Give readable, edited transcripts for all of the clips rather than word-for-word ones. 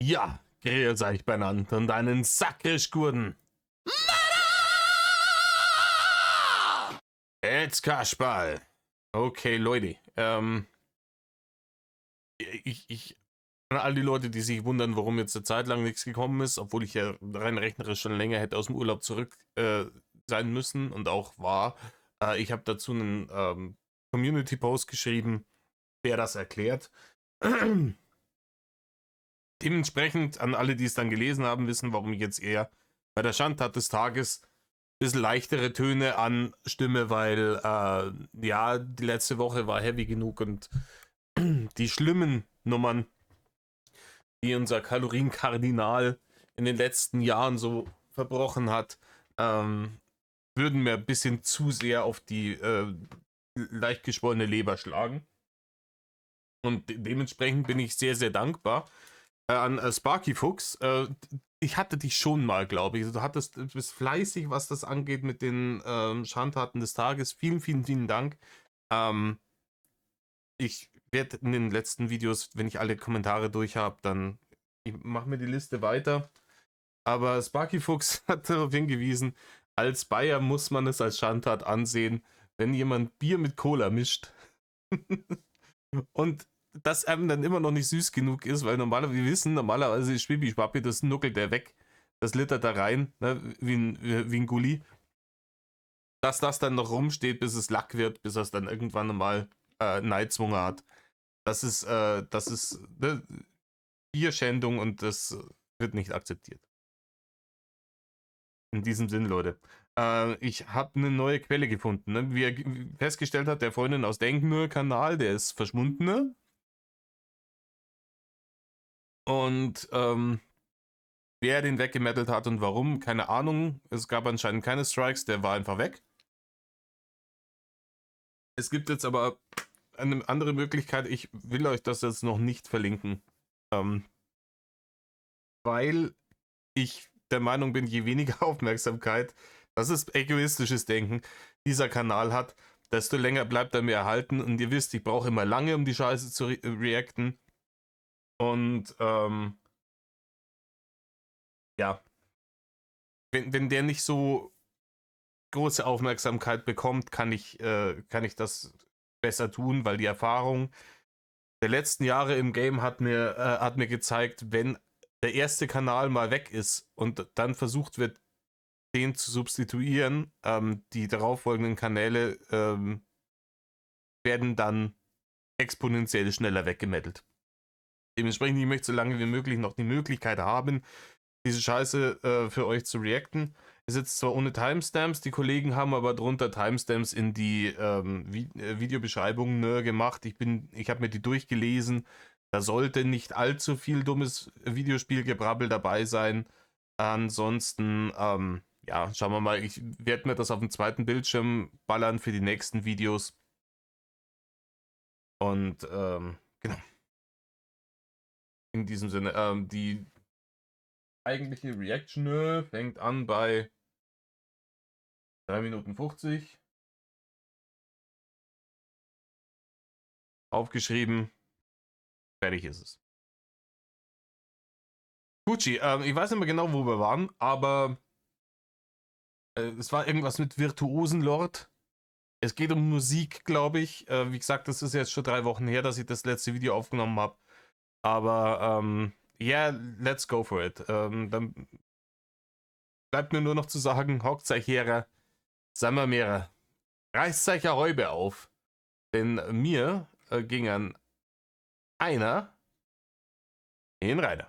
Ja, grüß euch benannt und einen sakrisch guten. Jetzt Kasperl. Okay, Leute. An all die Leute, die sich wundern, warum jetzt eine Zeit lang nichts gekommen ist, obwohl ich ja rein rechnerisch schon länger hätte aus dem Urlaub zurück sein müssen und auch war. Ich habe dazu einen Community-Post geschrieben, der das erklärt. Dementsprechend an alle, die es dann gelesen haben, wissen, warum ich jetzt eher bei der Schandtat des Tages ein bisschen leichtere Töne anstimme, weil ja, die letzte Woche war heavy genug und die schlimmen Nummern, die unser Kalorienkardinal in den letzten Jahren so verbrochen hat, würden mir ein bisschen zu sehr auf die leicht geschwollene Leber schlagen. Und dementsprechend bin ich sehr, sehr dankbar an Sparky Fuchs. Ich hatte dich schon mal, glaube ich. Du bist fleißig, was das angeht mit den Schandtaten des Tages. Vielen, vielen, vielen Dank. Ich werde in den letzten Videos, wenn ich alle Kommentare durch habe, dann ich mache mir die Liste weiter. Aber Sparky Fuchs hat darauf hingewiesen, als Bayer muss man es als Schandtat ansehen, wenn jemand Bier mit Cola mischt. Und das einem dann immer noch nicht süß genug ist, weil normalerweise ist Schwippi-Schwappi, das nuckelt der weg, das littert da rein, ne, wie ein Gulli. Dass das dann noch rumsteht, bis es Lack wird, bis es dann irgendwann mal Neizwunger hat. Das ist ne, Bierschändung und das wird nicht akzeptiert. In diesem Sinn, Leute. Ich habe eine neue Quelle gefunden. Ne? Wie er festgestellt hat, der Freundin aus Denkenmüll-Kanal, der ist verschwunden. Ne? Und wer den weggemettelt hat und warum, keine Ahnung. Es gab anscheinend keine Strikes, der war einfach weg. Es gibt jetzt aber eine andere Möglichkeit. Ich will euch das jetzt noch nicht verlinken. Weil ich der Meinung bin, je weniger Aufmerksamkeit, das ist egoistisches Denken, dieser Kanal hat, desto länger bleibt er mir erhalten. Und ihr wisst, ich brauche immer lange, um die Scheiße zu reacten. Und ja, wenn der nicht so große Aufmerksamkeit bekommt, kann ich das besser tun, weil die Erfahrung der letzten Jahre im Game hat mir gezeigt, wenn der erste Kanal mal weg ist und dann versucht wird, den zu substituieren, die darauffolgenden Kanäle werden dann exponentiell schneller weggemettelt. Dementsprechend, ich möchte so lange wie möglich noch die Möglichkeit haben, diese Scheiße für euch zu reacten. Ist jetzt zwar ohne Timestamps, die Kollegen haben aber drunter Timestamps in die Videobeschreibungen gemacht. Ich habe mir die durchgelesen. Da sollte nicht allzu viel dummes Videospielgebrabbel dabei sein. Ansonsten, ja, schauen wir mal. Ich werde mir das auf dem zweiten Bildschirm ballern für die nächsten Videos. Und genau. In diesem Sinne, die eigentliche Reaction fängt an bei 3 Minuten 50. Aufgeschrieben. Fertig ist es. Gucci, ich weiß nicht mehr genau, wo wir waren, aber es war irgendwas mit Virtuosenlord. Es geht um Musik, glaube ich. Wie gesagt, das ist jetzt schon 3 Wochen her, dass ich das letzte Video aufgenommen habe. Aber yeah, let's go for it. Dann bleibt mir nur noch zu sagen, hockt euch her, seien wir mehrere. Reißt euch eine Häube auf. Denn mir ging an einer in den Reiter.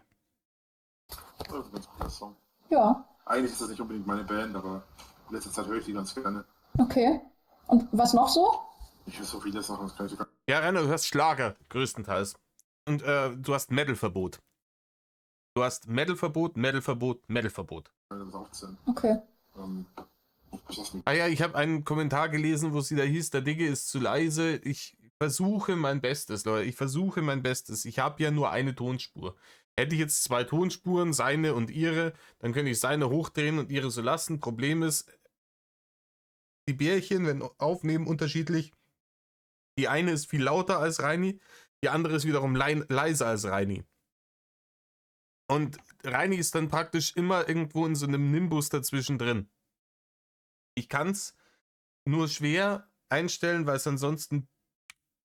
Das ist ein ganz cooler Song. Ja, Eigentlich ist das nicht unbedingt meine Band, aber in letzter Zeit höre ich die ganz gerne. okay. Und was noch so? Ich höre so viele Sachen, das kann ich gar nicht. Ja, Rainer, du hörst Schlager, größtenteils. Und du hast Metal-Verbot. Du hast Metal-Verbot, Metal-Verbot, Metal-Verbot. 2018. Okay. Ah ja, ich habe einen Kommentar gelesen, wo sie da hieß, der Digge ist zu leise. Ich versuche mein Bestes, Leute. Ich versuche mein Bestes. Ich habe ja nur eine Tonspur. Hätte ich jetzt 2 Tonspuren, seine und ihre, dann könnte ich seine hochdrehen und ihre so lassen. Problem ist, die Bärchen, wenn aufnehmen, unterschiedlich. Die eine ist viel lauter als Reini, die andere ist wiederum leiser als Reini. Und Reini ist dann praktisch immer irgendwo in so einem Nimbus dazwischen drin. Ich kann es nur schwer einstellen, weil es ansonsten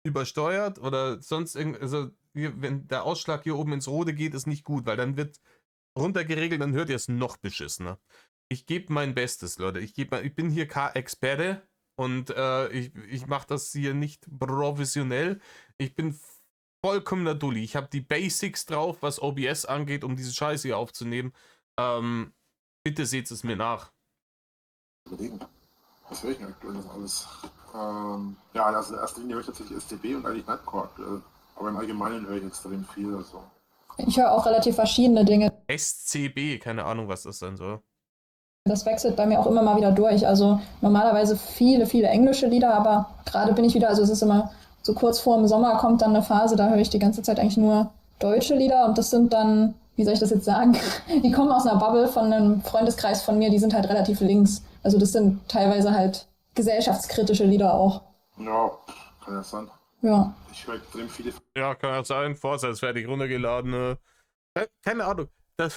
übersteuert oder sonst also wenn der Ausschlag hier oben ins Rote geht, ist nicht gut, weil dann wird runtergeregelt, dann hört ihr es noch beschissener. Ich gebe mein Bestes, Leute. Ich bin hier K-Experte und ich mache das hier nicht professionell. Ich bin vollkommener Dulli. Ich habe die Basics drauf, was OBS angeht, um diese Scheiße hier aufzunehmen. Bitte seht es mir nach. Überlegen. Was höre ich denn aktuell noch alles? Ja, also in erster Linie höre ich tatsächlich STB und eigentlich Nightcore aktuell. Aber im Allgemeinen höre ich extrem viel. Also. Ich höre auch relativ verschiedene Dinge. SCB, keine Ahnung, was das sein soll. Das wechselt bei mir auch immer mal wieder durch. Also normalerweise viele, viele englische Lieder, aber gerade bin ich wieder, also es ist immer so kurz vor dem Sommer kommt dann eine Phase, da höre ich die ganze Zeit eigentlich nur deutsche Lieder und das sind dann, wie soll ich das jetzt sagen, die kommen aus einer Bubble von einem Freundeskreis von mir, die sind halt relativ links. Also das sind teilweise halt gesellschaftskritische Lieder auch. Ja, kann ja sein. Ja. Ich höre extrem viele. Ja, kann ja sein. Forza ist fertig runtergeladen. Keine Ahnung. Da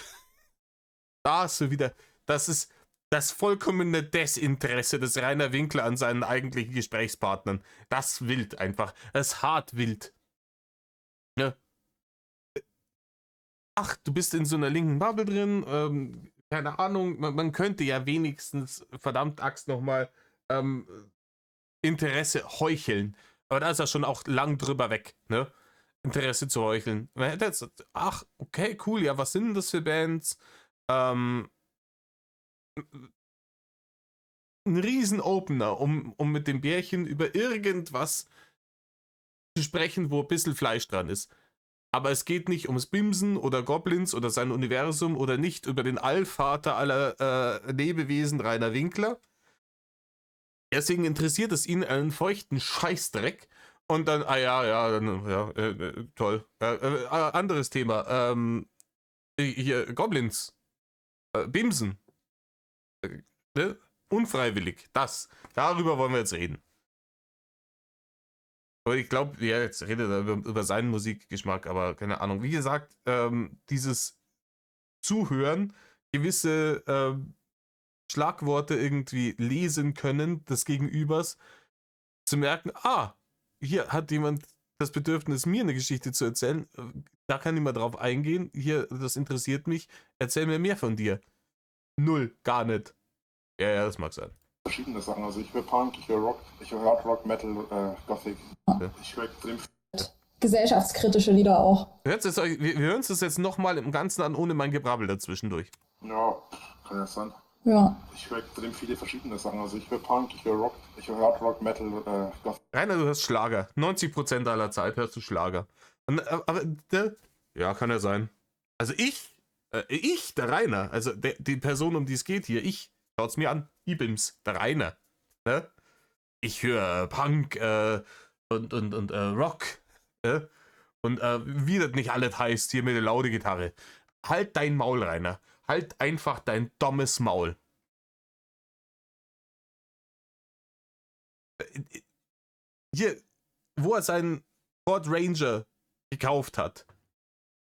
hast du wieder. Das ist das vollkommene Desinteresse des Rainer Winkler an seinen eigentlichen Gesprächspartnern. Das wild einfach. Das ist hart wild. Ja. Ach, du bist in so einer linken Bubble drin. Keine Ahnung. Man könnte ja wenigstens, verdammt Axt, nochmal Interesse heucheln. Aber da ist er schon auch lang drüber weg, ne? Interesse zu heucheln. Man hätte jetzt, ach, okay, cool, ja, was sind denn das für Bands? Ein Riesen-Opener, um mit dem Bärchen über irgendwas zu sprechen, wo ein bisschen Fleisch dran ist. Aber es geht nicht ums Bimsen oder Goblins oder sein Universum oder nicht über den Allvater aller Lebewesen Rainer Winkler. Deswegen interessiert es ihn einen feuchten Scheißdreck. Und dann, toll. Anderes Thema. Hier, Goblins. Bimsen. Ne? Unfreiwillig. Darüber wollen wir jetzt reden. Aber ich glaube, ja, jetzt redet er über seinen Musikgeschmack, aber keine Ahnung. Wie gesagt, dieses Zuhören, gewisse Schlagworte irgendwie lesen können des Gegenübers, zu merken, hier hat jemand das Bedürfnis, mir eine Geschichte zu erzählen, da kann ich mal drauf eingehen, hier, das interessiert mich, erzähl mir mehr von dir. Null, gar nicht. Ja, das mag sein. Verschiedene Sachen. Also ich höre Punk, ich höre Rock, ich höre Hard Rock, Metal, Gothic. Ja. Ich höre extrem Gesellschaftskritische Lieder auch. Wir hören uns das jetzt nochmal im Ganzen an, ohne mein Gebrabbel dazwischendurch. Ja, kann ja sein. Ja. Ich höre extrem viele verschiedene Sachen. Also ich höre Punk, ich höre Rock, ich höre Hard Rock, Metal, Gothic. Rainer, du hörst Schlager. 90% aller Zeit hörst du Schlager. Ja, kann ja sein. Also der Rainer, also die Person, um die es geht hier, schaut's mir an, Ibims, der Rainer. Ne? Ich höre Punk und Rock. Und wie das nicht alles heißt, hier mit der laute Gitarre. Halt dein Maul, Rainer. Halt einfach dein dummes Maul. Hier, wo er seinen Ford Ranger gekauft hat.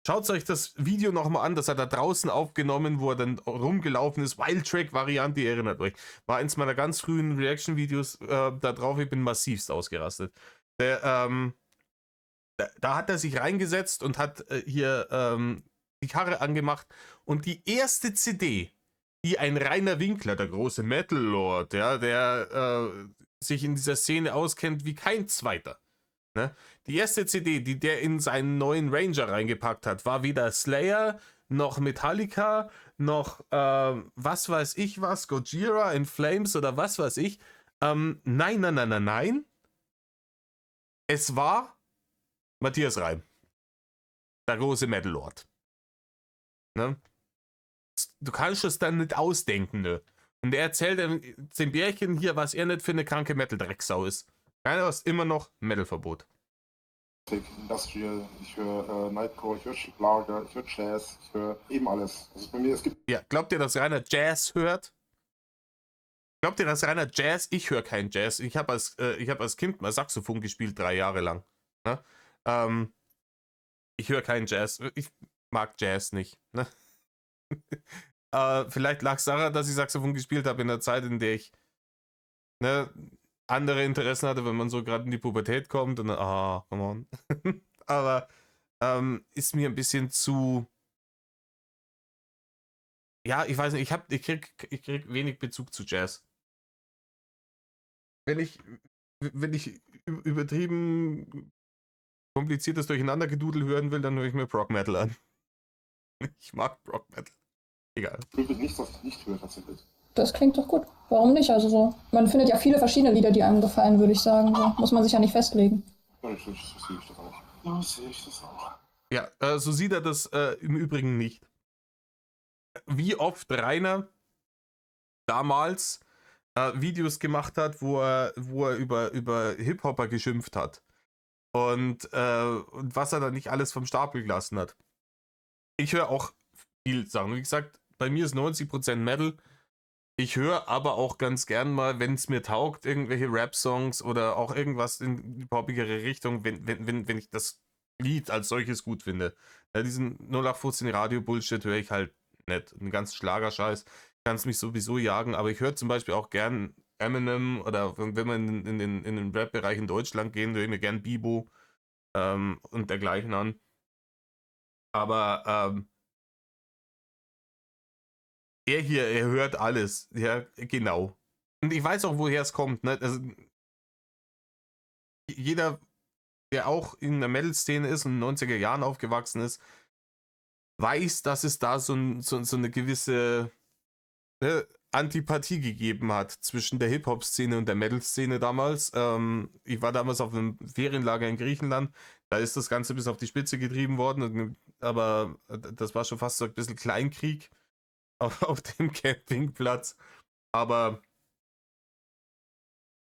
Schaut euch das Video nochmal an, das hat er draußen aufgenommen, wo er dann rumgelaufen ist. Wild Track Variante, ihr erinnert euch. War eins meiner ganz frühen Reaction-Videos da drauf, ich bin massivst ausgerastet. Da hat er sich reingesetzt und hat hier die Karre angemacht und die erste CD, die ein Rainer Winkler, der große Metal Lord, ja, der sich in dieser Szene auskennt wie kein zweiter, ne? Die erste CD, die der in seinen neuen Ranger reingepackt hat, war weder Slayer, noch Metallica, noch was weiß ich was, Gojira, In Flames oder was weiß ich. Nein. Es war Matthias Reim, der große Metal Lord. Ne? Du kannst es dann nicht ausdenken, ne? Und er erzählt dem Bärchen hier, was er nicht für eine kranke Metal-Drecksau ist. Keiner ist immer noch Metal-Verbot. Industrial, ich höre Nightcore, ich höre Schlager, ich höre Jazz, ich höre eben alles. Also bei mir, es gibt. Ja, glaubt ihr, dass Rainer Jazz hört? Glaubt ihr, dass Rainer Jazz? Ich höre keinen Jazz. Ich habe als Kind mal Saxophon gespielt, 3 Jahre lang. Ne? Ich höre keinen Jazz. mag Jazz nicht. Ne? Vielleicht lag es daran, dass ich Saxophon gespielt habe in der Zeit, in der ich ne, andere Interessen hatte, wenn man so gerade in die Pubertät kommt und dann, come on. Aber ist mir ein bisschen zu. Ja, ich weiß nicht, ich krieg wenig Bezug zu Jazz. Wenn ich übertrieben kompliziertes Durcheinandergedudel hören will, dann höre ich mir Prog Metal an. Ich mag Prog Metal. Egal. Ich will nichts, was ich nicht höre, tatsächlich. Das klingt doch gut. Warum nicht? Also so, man findet ja viele verschiedene Lieder, die einem gefallen, würde ich sagen. So muss man sich ja nicht festlegen. Ja, so sehe ich das auch. Ja, sehe ich das auch. Ja, so sieht er das im Übrigen nicht. Wie oft Rainer damals Videos gemacht hat, wo er über Hip-Hopper geschimpft hat. Und was er da nicht alles vom Stapel gelassen hat. Ich höre auch viel Sachen. Wie gesagt, bei mir ist 90% Metal. Ich höre aber auch ganz gern mal, wenn es mir taugt, irgendwelche Rap-Songs oder auch irgendwas in die poppigere Richtung, wenn ich das Lied als solches gut finde. Ja, diesen 0815 Radio-Bullshit höre ich halt nicht. Einen ganzen Schlagerscheiß kann es mich sowieso jagen, aber ich höre zum Beispiel auch gern Eminem oder wenn wir in den Rap-Bereich in Deutschland gehen, höre ich mir gern Bibo und dergleichen an. Aber er hört alles. Ja, genau. Und ich weiß auch, woher es kommt. Ne? Also, jeder, der auch in der Metal-Szene ist und in den 90er Jahren aufgewachsen ist, weiß, dass es da so eine gewisse Antipathie gegeben hat zwischen der Hip-Hop-Szene und der Metal-Szene damals. Ich war damals auf einem Ferienlager in Griechenland. Da ist das Ganze bis auf die Spitze getrieben worden. Aber das war schon fast so ein bisschen Kleinkrieg auf dem Campingplatz. Aber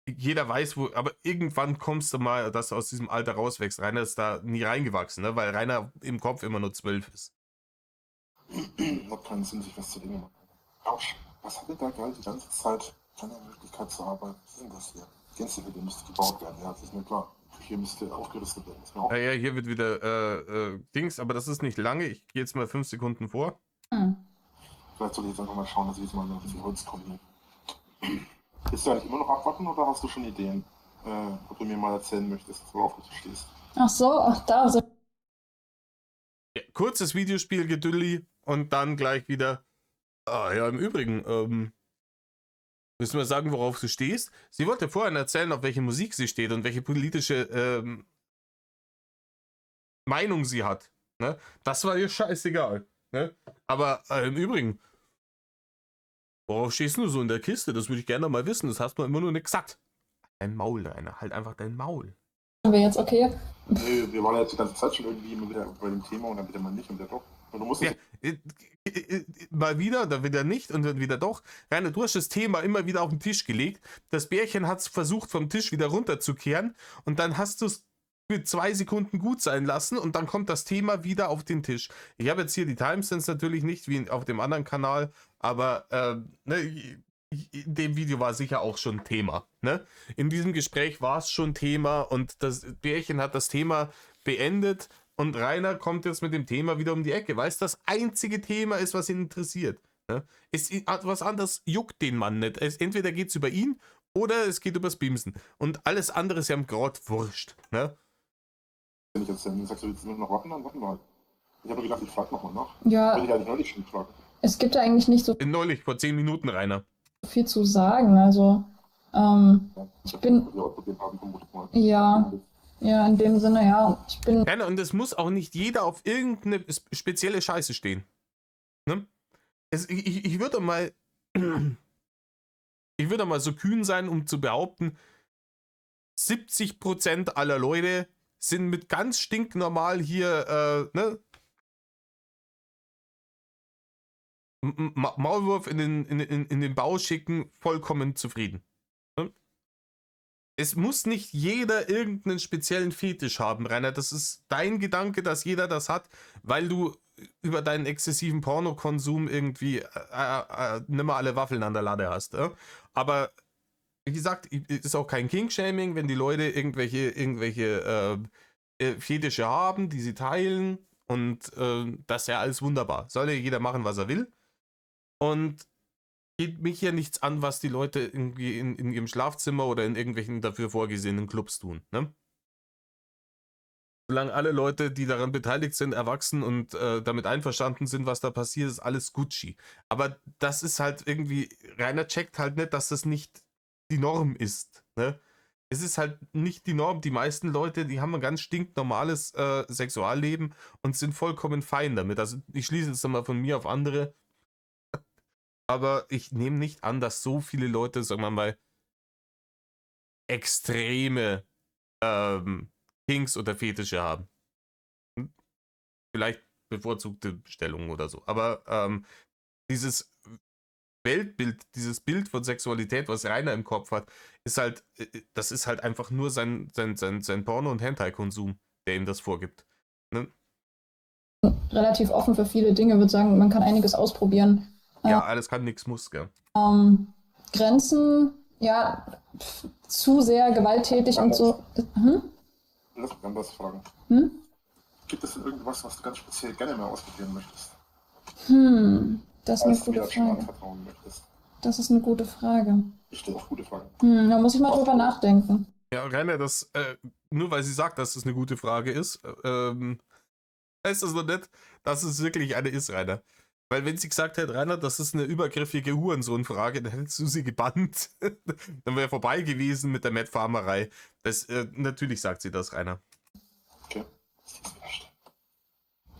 jeder weiß, wo. Aber irgendwann kommst du mal, dass du aus diesem Alter rauswächst. Rainer ist da nie reingewachsen, ne? Weil Rainer im Kopf immer nur 12 ist. Hat keinen Sinn, sich was zu Dinge machen. Autsch, was hat denn da geil die ganze Zeit keine Möglichkeit zu arbeiten? Was ist denn das hier? Gänseblüte müsste gebaut werden, ja, das ist mir klar. Hier müsste aufgerüstet werden. Ist mir auch Ja, hier wird wieder Dings, aber das ist nicht lange. Ich gehe jetzt mal 5 Sekunden vor. Vielleicht soll ich jetzt einfach mal schauen, dass ich jetzt mal noch ein bisschen Holz komme. Willst du eigentlich immer noch abwarten oder hast du schon Ideen, ob du mir mal erzählen möchtest, worauf du stehst? Ach so, ach da. So. Ja, kurzes Videospiel-Gedülli und dann gleich wieder. Ja, im Übrigen, müssen wir sagen, worauf du stehst. Sie wollte vorhin erzählen, auf welche Musik sie steht und welche politische Meinung sie hat. Ne? Das war ihr scheißegal. Ne? Aber im Übrigen, worauf stehst du so in der Kiste? Das würde ich gerne mal wissen. Das hast du immer nur nicht gesagt. Dein Maul, Rainer. Halt einfach dein Maul. Wir jetzt okay? Nee, wir waren ja jetzt die ganze Zeit schon irgendwie immer wieder bei dem Thema und dann wieder mal nicht und wieder doch. Und du musst Ja, mal wieder, dann wieder nicht und dann wieder doch. Rainer, du hast das Thema immer wieder auf den Tisch gelegt. Das Bärchen hat es versucht, vom Tisch wieder runterzukehren und dann hast du es für 2 Sekunden gut sein lassen und dann kommt das Thema wieder auf den Tisch. Ich habe jetzt hier die Timestamps natürlich nicht wie auf dem anderen Kanal, aber in dem Video war sicher auch schon Thema. Ne? In diesem Gespräch war es schon Thema und das Bärchen hat das Thema beendet und Rainer kommt jetzt mit dem Thema wieder um die Ecke, weil es das einzige Thema ist, was ihn interessiert. Ne? Was anderes juckt den Mann nicht. Entweder geht es über ihn oder es geht übers Bimsen. Und alles andere ist ja im Grad wurscht. Ne? Wenn ich jetzt sagst, du willst nur noch warten, dann warten wir halt. Ich habe gedacht, ich frage nochmal nach. Ja. Will ich eigentlich neulich schon gefragt. Es gibt da eigentlich nicht so Neulich, vor 10 Minuten, Rainer. viel zu sagen. Also, ich bin. Ja, in dem Sinne, ja. Ich bin. Ja, und es muss auch nicht jeder auf irgendeine spezielle Scheiße stehen. Ne? Ich würde mal. Ich würde mal so kühn sein, um zu behaupten, 70% aller Leute sind mit ganz stinknormal hier, Maulwurf in den Bau schicken, vollkommen zufrieden. Ne? Es muss nicht jeder irgendeinen speziellen Fetisch haben, Rainer. Das ist dein Gedanke, dass jeder das hat, weil du über deinen exzessiven Pornokonsum irgendwie nimmer alle Waffeln an der Lade hast. Aber wie gesagt, ist auch kein King-Shaming, wenn die Leute irgendwelche Fetische haben, die sie teilen Und das ist ja alles wunderbar. Soll ja jeder machen, was er will. Und geht mich ja nichts an, was die Leute irgendwie in ihrem Schlafzimmer oder in irgendwelchen dafür vorgesehenen Clubs tun. Ne? Solange alle Leute, die daran beteiligt sind, erwachsen und damit einverstanden sind, was da passiert, ist alles Gucci. Aber das ist halt irgendwie, Rainer checkt halt nicht, dass das nicht die Norm ist. Ne? Es ist halt nicht die Norm. Die meisten Leute, die haben ein ganz stinknormales Sexualleben und sind vollkommen fein damit. Also ich schließe jetzt mal von mir auf andere. Aber ich nehme nicht an, dass so viele Leute, sagen wir mal, extreme Kinks oder Fetische haben. Vielleicht bevorzugte Stellungen oder so. Aber dieses Weltbild, dieses Bild von Sexualität, was Rainer im Kopf hat, ist halt, das ist halt einfach nur sein Porno- und Hentai-Konsum, der ihm das vorgibt. Ne? Relativ offen für viele Dinge, würde sagen, man kann einiges ausprobieren. Ja, alles kann, nichts muss, gell. Grenzen, ja, zu sehr gewalttätig und so. Lass mich anders fragen. Gibt es denn irgendwas, was du ganz speziell gerne mal ausprobieren möchtest? Das ist eine Was du mir gute das schon Frage. anvertrauen möchtest? Das ist eine gute Frage. Ich stelle auch gute Fragen. Da muss ich mal drüber nachdenken. Ja, Rainer, das, nur weil sie sagt, dass das eine gute Frage ist, heißt das noch nicht, dass es wirklich eine ist, Rainer. Weil wenn sie gesagt hätte, Rainer, das ist eine übergriffige Hurensohn-Frage, dann hättest du sie gebannt. Dann wäre vorbei gewesen mit der Matt-Farmerei. Natürlich sagt sie das, Rainer. Okay.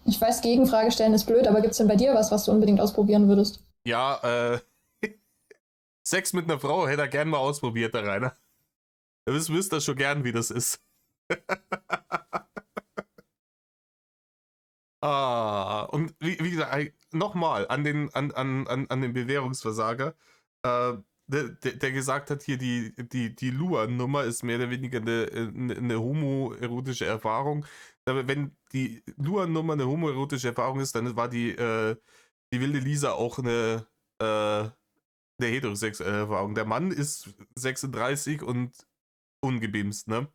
Ich weiß, Gegenfrage stellen ist blöd, aber gibt es denn bei dir was du unbedingt ausprobieren würdest? Ja, Sex mit einer Frau hätte er gern mal ausprobiert, der Rainer. Ihr wisst das schon gern, wie das ist. Und wie gesagt, nochmal an den Bewährungsversager, der gesagt hat, hier die Luan-Nummer ist mehr oder weniger eine homoerotische Erfahrung. Aber wenn die Luan-Nummer eine homoerotische Erfahrung ist, dann war die wilde Lisa auch eine heterosexuelle Erfahrung. Der Mann ist 36 und ungebimst, ne?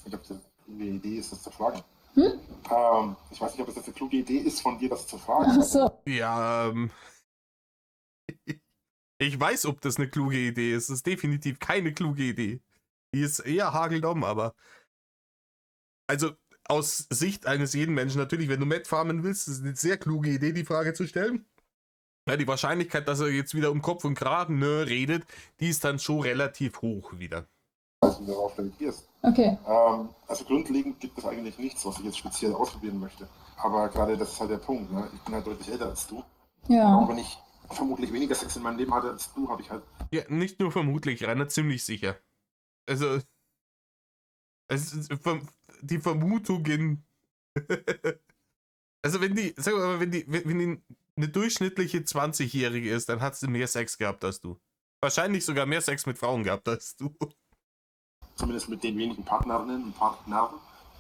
Ich habe eine Idee, ist das zu fragen. Ich weiß nicht, ob es jetzt eine kluge Idee ist von dir, das zu fragen. Ach so. Ja, ich weiß, ob das eine kluge Idee ist. Das ist definitiv keine kluge Idee. Die ist eher hageldumm, aber also aus Sicht eines jeden Menschen natürlich, wenn du Matt farmen willst, ist es eine sehr kluge Idee, die Frage zu stellen. Ja, die Wahrscheinlichkeit, dass er jetzt wieder um Kopf und Kragen redet, die ist dann schon relativ hoch wieder. Als du darauf reagierst. Okay. Also grundlegend gibt es eigentlich nichts, was ich jetzt speziell ausprobieren möchte. Aber gerade das ist halt der Punkt. Ne? Ich bin halt deutlich älter als du. Ja. Auch wenn ich vermutlich weniger Sex in meinem Leben hatte als du, habe ich halt... Ja, nicht nur vermutlich, Rainer, ziemlich sicher. Also, die Vermutungen... Also wenn die, sag mal, wenn die eine durchschnittliche 20-Jährige ist, dann hat sie mehr Sex gehabt als du. Wahrscheinlich sogar mehr Sex mit Frauen gehabt als du. Zumindest mit den wenigen Partnerinnen und Partnern,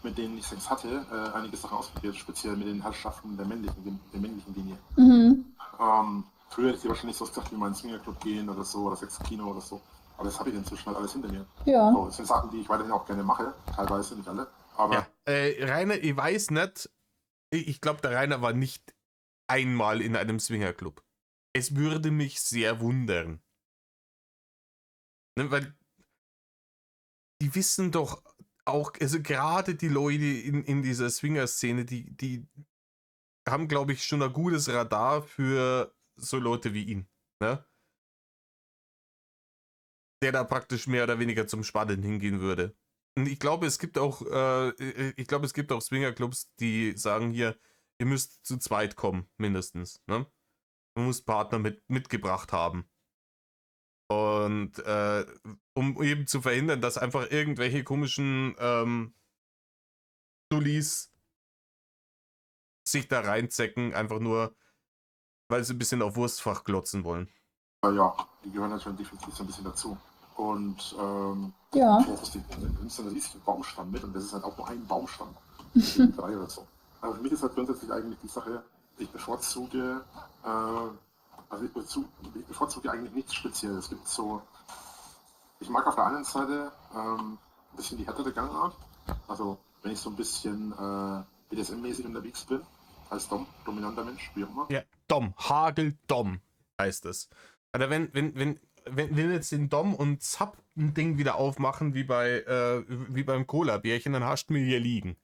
mit denen ich Sex hatte, einige Sachen ausprobiert, speziell mit den Herrschaften der männlichen Linie. Früher hätte ich wahrscheinlich so gesagt, wie mal ins Swingerclub gehen oder so, oder Sexkino oder so. Aber das habe ich inzwischen halt alles hinter mir. Ja. So, das sind Sachen, die ich weiterhin auch gerne mache, teilweise, nicht alle. Aber Ja, Rainer, ich weiß nicht, ich glaube, der Rainer war nicht einmal in einem Swingerclub. Es würde mich sehr wundern. Ne, weil die wissen doch auch, also gerade die Leute in dieser Swinger-Szene, die haben, glaube ich, schon ein gutes Radar für so Leute wie ihn. Ne? Der da praktisch mehr oder weniger zum Spannen hingehen würde. Und ich glaube, es gibt auch, Swingerclubs, die sagen hier, ihr müsst zu zweit kommen, mindestens. Ne? Man muss Partner mitgebracht haben. Und um eben zu verhindern, dass einfach irgendwelche komischen Dullis sich da reinzecken, einfach nur, weil sie ein bisschen auf Wurstfach glotzen wollen. ja, die gehören halt schon definitiv so ein bisschen dazu. Und Ja. du nimmst dann einen riesigen Baumstamm mit und das ist halt auch nur ein Baumstamm. 3 oder so. Aber für mich ist halt grundsätzlich eigentlich die Sache, ich bevorzuge eigentlich nichts Spezielles. Es gibt so, ich mag auf der einen Seite ein bisschen die härtere Gangart. Also wenn ich so ein bisschen BDSM-mäßig unterwegs bin, als dominanter Mensch, wie auch immer. Ja, Dom, Hagel-Dom heißt es. Also wenn wir jetzt den Dom und Zap ein Ding wieder aufmachen, wie beim Cola-Bärchen, dann hast du mir hier liegen.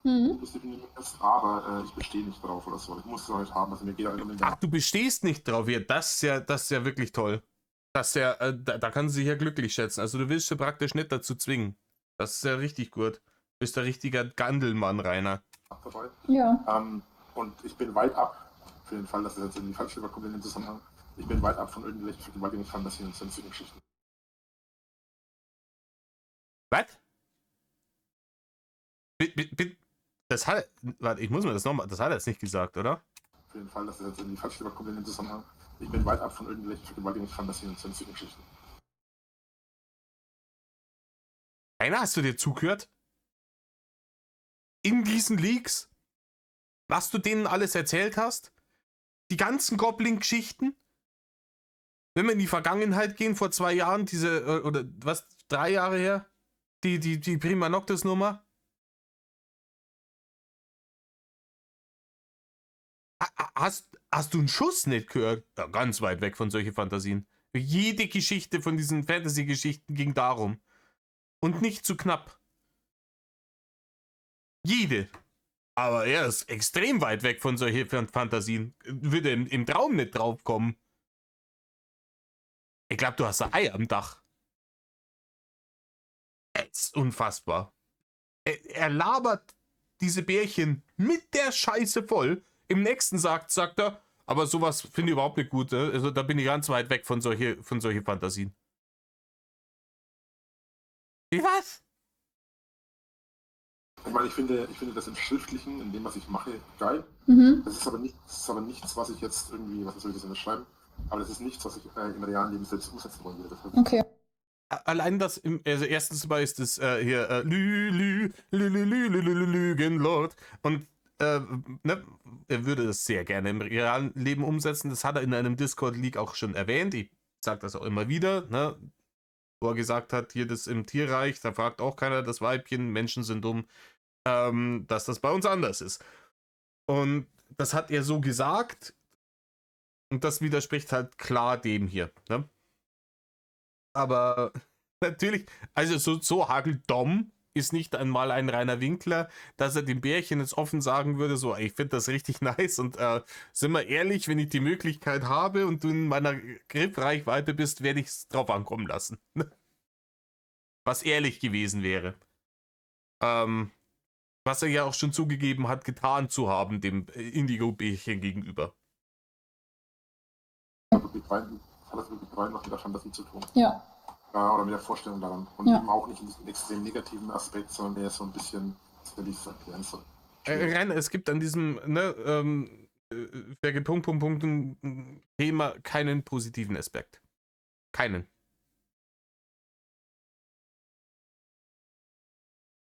Das definiert das, aber ich bestehe nicht drauf oder so. Ich muss es halt haben, also mir geht halt um den Ach, du bestehst nicht drauf. Ja, das ist ja wirklich toll. Da kann sie sich ja glücklich schätzen. Also du willst sie praktisch nicht dazu zwingen. Das ist ja richtig gut. Du bist der richtige Gandelmann, Rainer. dabei. Ja. Und ich bin weit ab, für den Fall, dass es jetzt in die falsche überkommt in dem Zusammenhang, ich bin weit ab von irgendwelchen Vergewaltigungsfantasien und sonstigen Geschichten. Was? Das hat. Warte, ich muss mir das nochmal. Das hat er jetzt nicht gesagt, oder? Für den Fall, dass es jetzt in die falsche überkommt in dem Zusammenhang, ich bin weit ab von irgendwelchen Vergewaltigungsfantasien und sonstigen Geschichten. Rainer, hast du dir zugehört? In diesen Leaks? Was du denen alles erzählt hast? Die ganzen Goblin-Geschichten? Wenn wir in die Vergangenheit gehen, vor 2 Jahren, oder was, 3 Jahre her? Die Prima Noctis-Nummer? Hast du einen Schuss nicht gehört? Ja, ganz weit weg von solchen Fantasien. Jede Geschichte von diesen Fantasy-Geschichten ging darum. Und nicht zu knapp. Jede. Aber er ist extrem weit weg von solchen Fantasien. Würde im Traum nicht drauf kommen. Ich glaube, du hast ein Ei am Dach. Es ist unfassbar. Er labert diese Bärchen mit der Scheiße voll. Im nächsten sagt er, aber sowas finde ich überhaupt nicht gut. Also da bin ich ganz weit weg von solchen Fantasien. Wie was? Ich meine, ich finde das im Schriftlichen, in dem, was ich mache, geil. Das ist aber nichts, was ich jetzt irgendwie, was soll ich das denn beschreiben? Aber das ist nichts, was ich im realen Leben selbst umsetzen wollen würde. Okay. Allein das, also erstens mal ist es hier Lügenlord und ne, er würde das sehr gerne im realen Leben umsetzen. Das hat er in einem Discord-Leak auch schon erwähnt. Ich sage das auch immer wieder, ne? Wo er gesagt hat, hier das im Tierreich, da fragt auch keiner das Weibchen, Menschen sind dumm, dass das bei uns anders ist. Und das hat er so gesagt und das widerspricht halt klar dem hier, ne? Aber natürlich, also so Hageldom ist nicht einmal ein reiner Winkler, dass er dem Bärchen jetzt offen sagen würde, so, ich finde das richtig nice und sind wir ehrlich, wenn ich die Möglichkeit habe und du in meiner Griffreichweite bist, werde ich es drauf ankommen lassen. Was ehrlich gewesen wäre. Was er ja auch schon zugegeben hat, getan zu haben, dem Indigo-Bärchen gegenüber. Hat das wirklich rein was mit der Fantasie zu tun. Ja. Oder mit der Vorstellung daran. Und eben auch nicht in diesem extrem negativen Aspekt, sondern der ist so ein bisschen, wie ich es erklären soll. Rainer, es gibt an diesem Thema keinen positiven Aspekt. Keinen.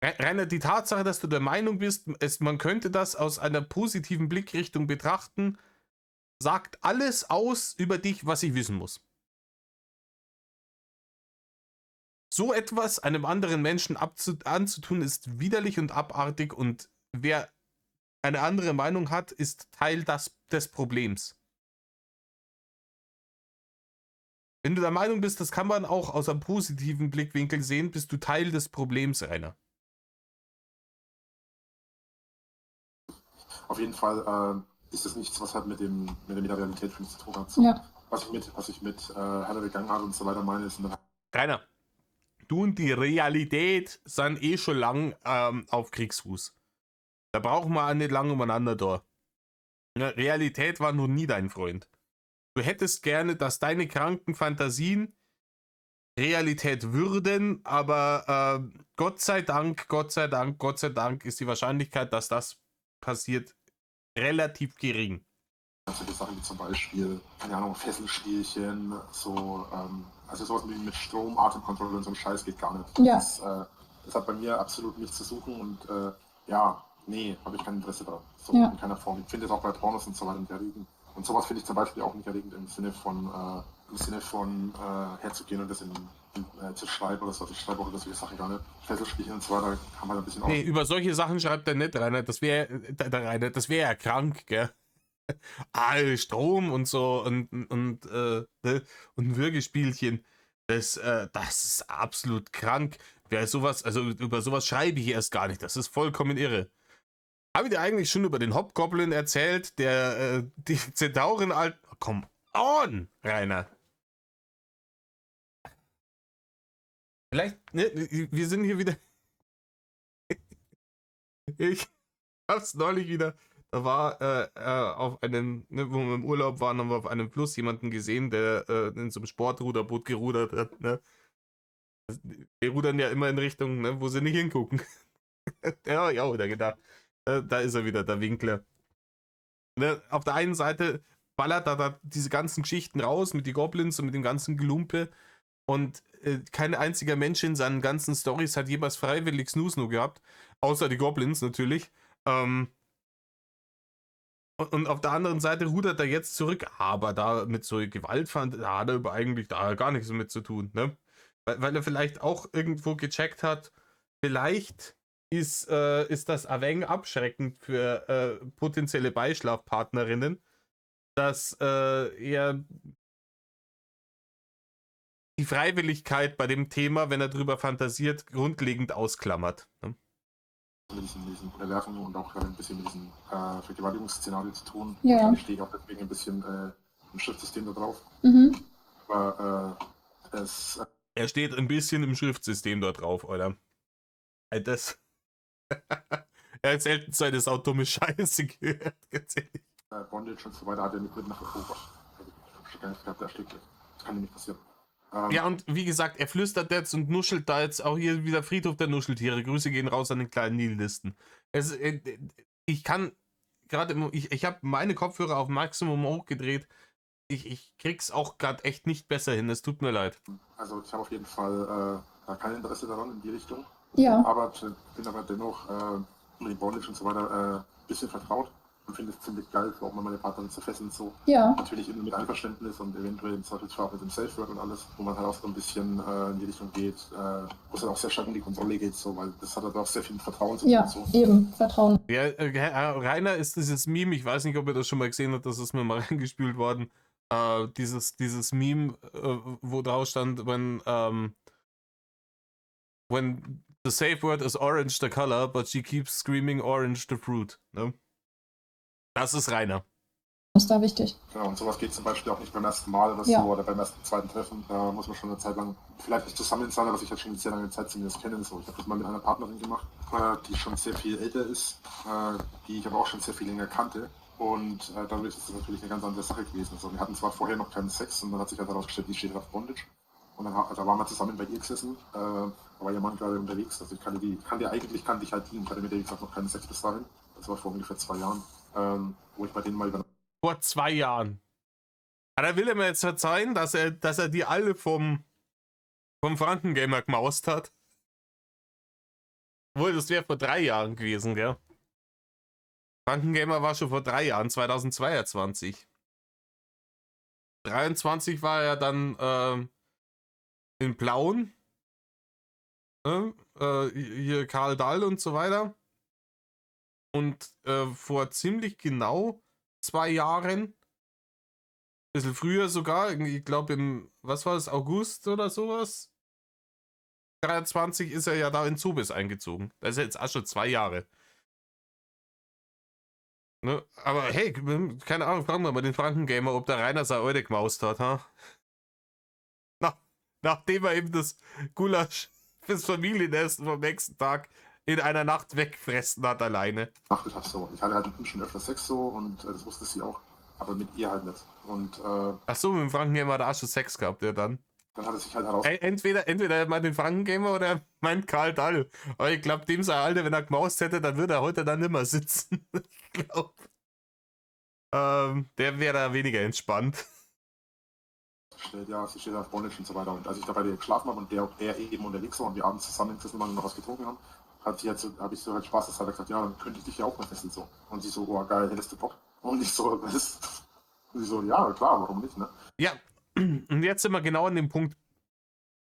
Rainer, die Tatsache, dass du der Meinung bist, man könnte das aus einer positiven Blickrichtung betrachten, sagt alles aus über dich, was ich wissen muss. So etwas einem anderen Menschen anzutun, ist widerlich und abartig und wer eine andere Meinung hat, ist Teil des Problems. Wenn du der Meinung bist, das kann man auch aus einem positiven Blickwinkel sehen, bist du Teil des Problems, Rainer. Auf jeden Fall ist es nichts, was halt mit der Realität für mich zu tun hat. Ja. Was ich mit Herr der Gangart und so weiter meine, ist dann Rainer, du und die Realität sind eh schon lang auf Kriegsfuß. Da brauchen wir auch nicht lange umeinander da. Realität war noch nie dein Freund. Du hättest gerne, dass deine kranken Fantasien Realität würden, aber Gott sei Dank ist die Wahrscheinlichkeit, dass das passiert, relativ gering. solche Sachen wie zum Beispiel, keine Ahnung, Fesselspielchen, so, also sowas wie mit Strom, Atemkontrolle und so ein Scheiß geht gar nicht. Ja. Das hat bei mir absolut nichts zu suchen und nee, habe ich kein Interesse daran. So Ja. in keiner Form. Ich finde es auch bei Pornos und so weiter nicht erregend. Und sowas finde ich zum Beispiel auch nicht erregend im Sinne von herzugehen und das in zerschreibe oder so. Also ich schreibe auch über solche Sachen gar nicht. Fesselspielchen und so weiter kann man ein bisschen Nee, über solche Sachen schreibt er nicht, Rainer. Das wäre ja krank, gell? Strom und so ne? Und ein Würgespielchen. Das ist absolut krank. Wer sowas, also über sowas schreibe ich erst gar nicht. Das ist vollkommen irre. Habe ich dir eigentlich schon über den Hobgoblin erzählt, der die Zentauren alt. Come on, Rainer. Vielleicht, ne, wir sind hier wieder. Ich hab's neulich wieder. Da war auf einem, ne, wo wir im Urlaub waren, haben wir auf einem Fluss jemanden gesehen, der in so einem Sportruderboot gerudert hat. Ne? Die rudern ja immer in Richtung, ne, wo sie nicht hingucken. Ja, ja, oder gedacht. Da ist er wieder, der Winkler. Ne? Auf der einen Seite ballert er da diese ganzen Geschichten raus mit den Goblins und mit dem ganzen Gelumpe. Und kein einziger Mensch in seinen ganzen Storys hat jemals freiwillig Snoo gehabt. Außer die Goblins natürlich. Und auf der anderen Seite rudert er jetzt zurück, aber da mit so Gewaltfand, da hat er eigentlich da gar nichts mit zu tun, ne? Weil er vielleicht auch irgendwo gecheckt hat, vielleicht ist das ein wenig abschreckend für potenzielle Beischlafpartnerinnen, dass er die Freiwilligkeit bei dem Thema, wenn er drüber fantasiert, grundlegend ausklammert. Ne? Mit diesen Unterwerfungen und auch ein bisschen mit diesem Vergewaltigungsszenario zu tun. Ja. Wahrscheinlich stehe ich auch deswegen ein bisschen im Schriftsystem da drauf. Mhm. Aber er steht ein bisschen im Schriftsystem dort drauf, oder? Das. Er hat selten seine saudumme Scheiße gehört, ganz ehrlich. Bondage und so weiter hat er mit nach Europa. Das kann nicht passieren. Ja, und wie gesagt, er flüstert jetzt und nuschelt da jetzt auch hier wieder Friedhof der Nuscheltiere. Grüße gehen raus an den kleinen Nihilisten. Ich kann gerade, ich habe meine Kopfhörer auf Maximum hochgedreht. Ich krieg's auch gerade echt nicht besser hin. Es tut mir leid. Also ich habe auf jeden Fall kein Interesse daran in die Richtung. Ja. Aber bin aber dennoch mit dem Bondage und so weiter ein bisschen vertraut. Und finde es ziemlich geil, auch mal meine Partnerin zu fesseln so. Ja. Natürlich immer mit Einverständnis und eventuell im Zweifelsfall auch mit dem Safe Word und alles, wo man halt auch so ein bisschen in die Richtung geht, wo es halt auch sehr stark um die Kontrolle geht, so, weil das hat halt auch sehr viel Vertrauen zu tun. Ja, so. eben, Vertrauen. Ja, Rainer ist dieses Meme, ich weiß nicht, ob ihr das schon mal gesehen habt, das ist mir mal reingespült worden. Dieses Meme, wo drauf stand, when the safe word is orange the color, but she keeps screaming orange the fruit. Ne? Das ist Rainer. Das ist da wichtig. Genau, und sowas geht zum Beispiel auch nicht beim ersten Mal oder so, Ja. oder beim ersten, zweiten Treffen. Da muss man schon eine Zeit lang, vielleicht nicht zusammen sein, aber sich halt schon eine sehr lange Zeit zumindest kennen. So. Ich habe das mal mit einer Partnerin gemacht, die schon sehr viel älter ist, die ich aber auch schon sehr viel länger kannte. Und dadurch ist das natürlich eine ganz andere Sache gewesen. Also, wir hatten zwar vorher noch keinen Sex und dann hat sich halt herausgestellt, die steht auf Bondage. Und dann da waren wir zusammen bei ihr gesessen, da war ihr Mann gerade unterwegs. Also ich kannte ich halt die. Ich hatte mit der, wie gesagt, noch keinen Sex bis dahin. Das war vor ungefähr 2 Jahren, wo ich bei denen mal über. Vor 2 Jahren. Aber da will er mir jetzt verzeihen, dass er die alle vom Frankengamer gemaust hat. Obwohl, das wäre vor 3 Jahren gewesen, gell? Frankengamer war schon vor 3 Jahren, 2022. 23 war er dann in Plauen. Hier Karl Dahl und so weiter. Und vor ziemlich genau 2 Jahren, ein bisschen früher sogar, ich glaube im, was war das, August oder sowas? 23 ist er ja da in Zobis eingezogen. Das ist ja jetzt auch schon 2 Jahre. Ne? Aber hey, keine Ahnung, fragen wir mal den Frankengamer, ob der Rainer seine Eure gemaust hat, ha? Nachdem er eben das Gulasch fürs Familienessen vom nächsten Tag in einer Nacht wegfressen hat alleine. Nachmittag so. Ich hatte halt mit ihm schon öfter Sex so und das wusste sie auch, aber mit ihr halt nicht. Und Achso, mit dem Frankengamer hat er auch schon Sex gehabt, ja dann. dann hat es sich halt heraus. Entweder er meint den Frankengamer oder er meint Karl Dahl. Aber ich glaube, dem sei Alter, wenn er gemaust hätte, dann würde er heute dann nimmer sitzen. Ich glaube. Der wäre da weniger entspannt. Ja, sie steht auf Bondage und so weiter. Und als ich da bei ihr geschlafen habe und er eben unterwegs war und wir abends zusammen gesessen waren und noch was getrunken haben, habe ich so halt Spaß, gesagt, ja, dann könnte ich dich ja auch mal fesseln so. Und sie so, oh geil, hättest du Bock? Und ich so, was? Und sie so, ja, klar, warum nicht, ne? Ja, und jetzt sind wir genau an dem Punkt.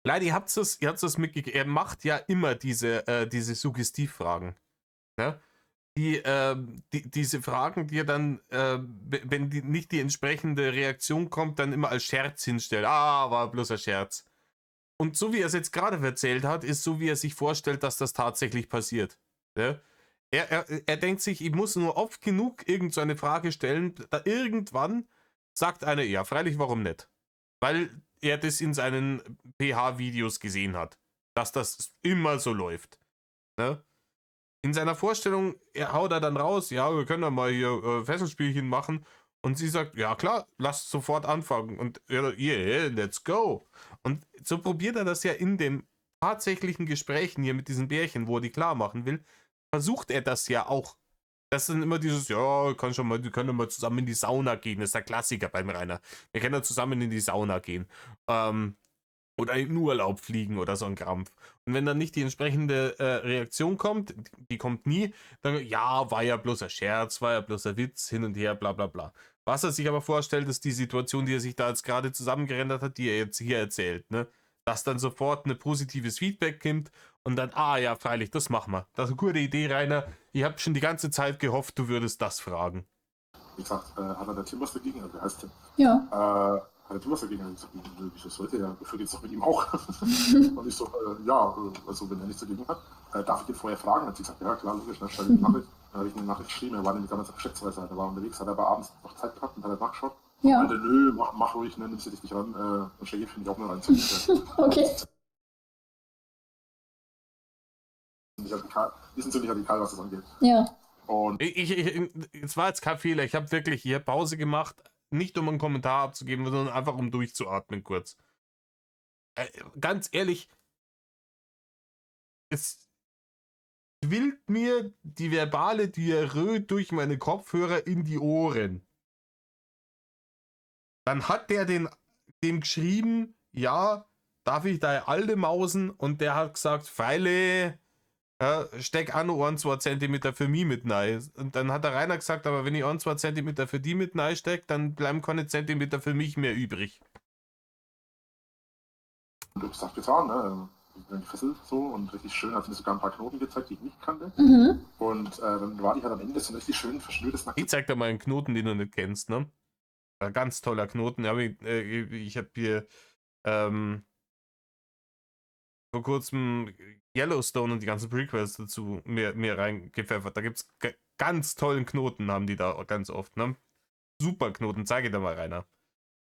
Leider, ihr habt's das mitgekriegt. Er macht ja immer diese Suggestivfragen. Ne? Diese Fragen, die er dann, wenn nicht die entsprechende Reaktion kommt, dann immer als Scherz hinstellt. Ah, war bloß ein Scherz. Und so wie er es jetzt gerade erzählt hat, ist so, wie er sich vorstellt, dass das tatsächlich passiert. Ne? Er denkt sich, ich muss nur oft genug irgend so eine Frage stellen, da irgendwann sagt einer, ja, freilich, warum nicht? Weil er das in seinen PH-Videos gesehen hat, dass das immer so läuft. Ne? In seiner Vorstellung haut er dann raus, ja, wir können da mal hier Fesselspielchen machen. Und sie sagt, ja klar, lasst sofort anfangen. Und er, yeah, let's go. Und so probiert er das ja in den tatsächlichen Gesprächen hier mit diesen Bärchen, wo er die klar machen will, versucht er das ja auch. Das ist dann immer dieses, ja, wir können mal zusammen in die Sauna gehen. Das ist der Klassiker beim Rainer. Wir können ja zusammen in die Sauna gehen. Oder in Urlaub fliegen oder so ein Krampf. Und wenn dann nicht die entsprechende Reaktion kommt, die kommt nie, dann, ja, war ja bloß ein Scherz, war ja bloß ein Witz, hin und her, bla bla bla. Was er sich aber vorstellt, ist die Situation, die er sich da jetzt gerade zusammengerendert hat, die er jetzt hier erzählt, ne? Dass dann sofort ein positives Feedback kommt und dann, ah ja, freilich, das machen wir. Das ist eine gute Idee, Rainer. Ich habe schon die ganze Zeit gehofft, du würdest das fragen. Wie gesagt, hat er der Tim was dagegen? Also, wer heißt Tim? Ja. Hat der Tim was dagegen? Ich gesagt, wieso sollte er? Ich würde jetzt doch mit ihm auch. Und ich so, ja, also wenn er nichts dagegen hat, darf ich den vorher fragen? Hat sie gesagt, ja klar, logisch, dann schreibe ich eine Nachricht. Dann habe ich eine Nachricht geschrieben, er war nämlich damals auf Geschäftsreise, er war unterwegs, hat aber abends noch Zeit gehabt und hat er nachgeschaut. Ja. Meinte, nö, mach ruhig, ne, nimmst du dich nicht ran, und Shaggy finde ich auch nur rein. Okay. Die sind ziemlich radikal, was das angeht. Ja. Und Es war jetzt kein Fehler, ich habe wirklich hier Pause gemacht, nicht um einen Kommentar abzugeben, sondern einfach um durchzuatmen kurz. Ganz ehrlich, es quillt mir die verbale Diarrhoe durch meine Kopfhörer in die Ohren. Dann hat der dem geschrieben, ja, darf ich da alte Mausen? Und der hat gesagt, Feile, steck an 1-2 Zentimeter für mich mit rein. Und dann hat der Rainer gesagt, aber wenn ich 1-2 Zentimeter für die mit rein steck, dann bleiben keine Zentimeter für mich mehr übrig. du hast das getan, ne? Gefesselt so und richtig schön, hat mir sogar ein paar Knoten gezeigt, die ich nicht kannte. Mhm. Und dann war die halt am Ende so ein richtig schön verschnürtes Ich zeig dir mal einen Knoten, den du nicht kennst, ne? Ein ganz toller Knoten. Ich habe hier vor kurzem Yellowstone und die ganzen Prequels dazu mir reingepfeffert. Da gibt's ganz tollen Knoten, haben die da ganz oft, ne? Super Knoten, zeige dir mal, Rainer.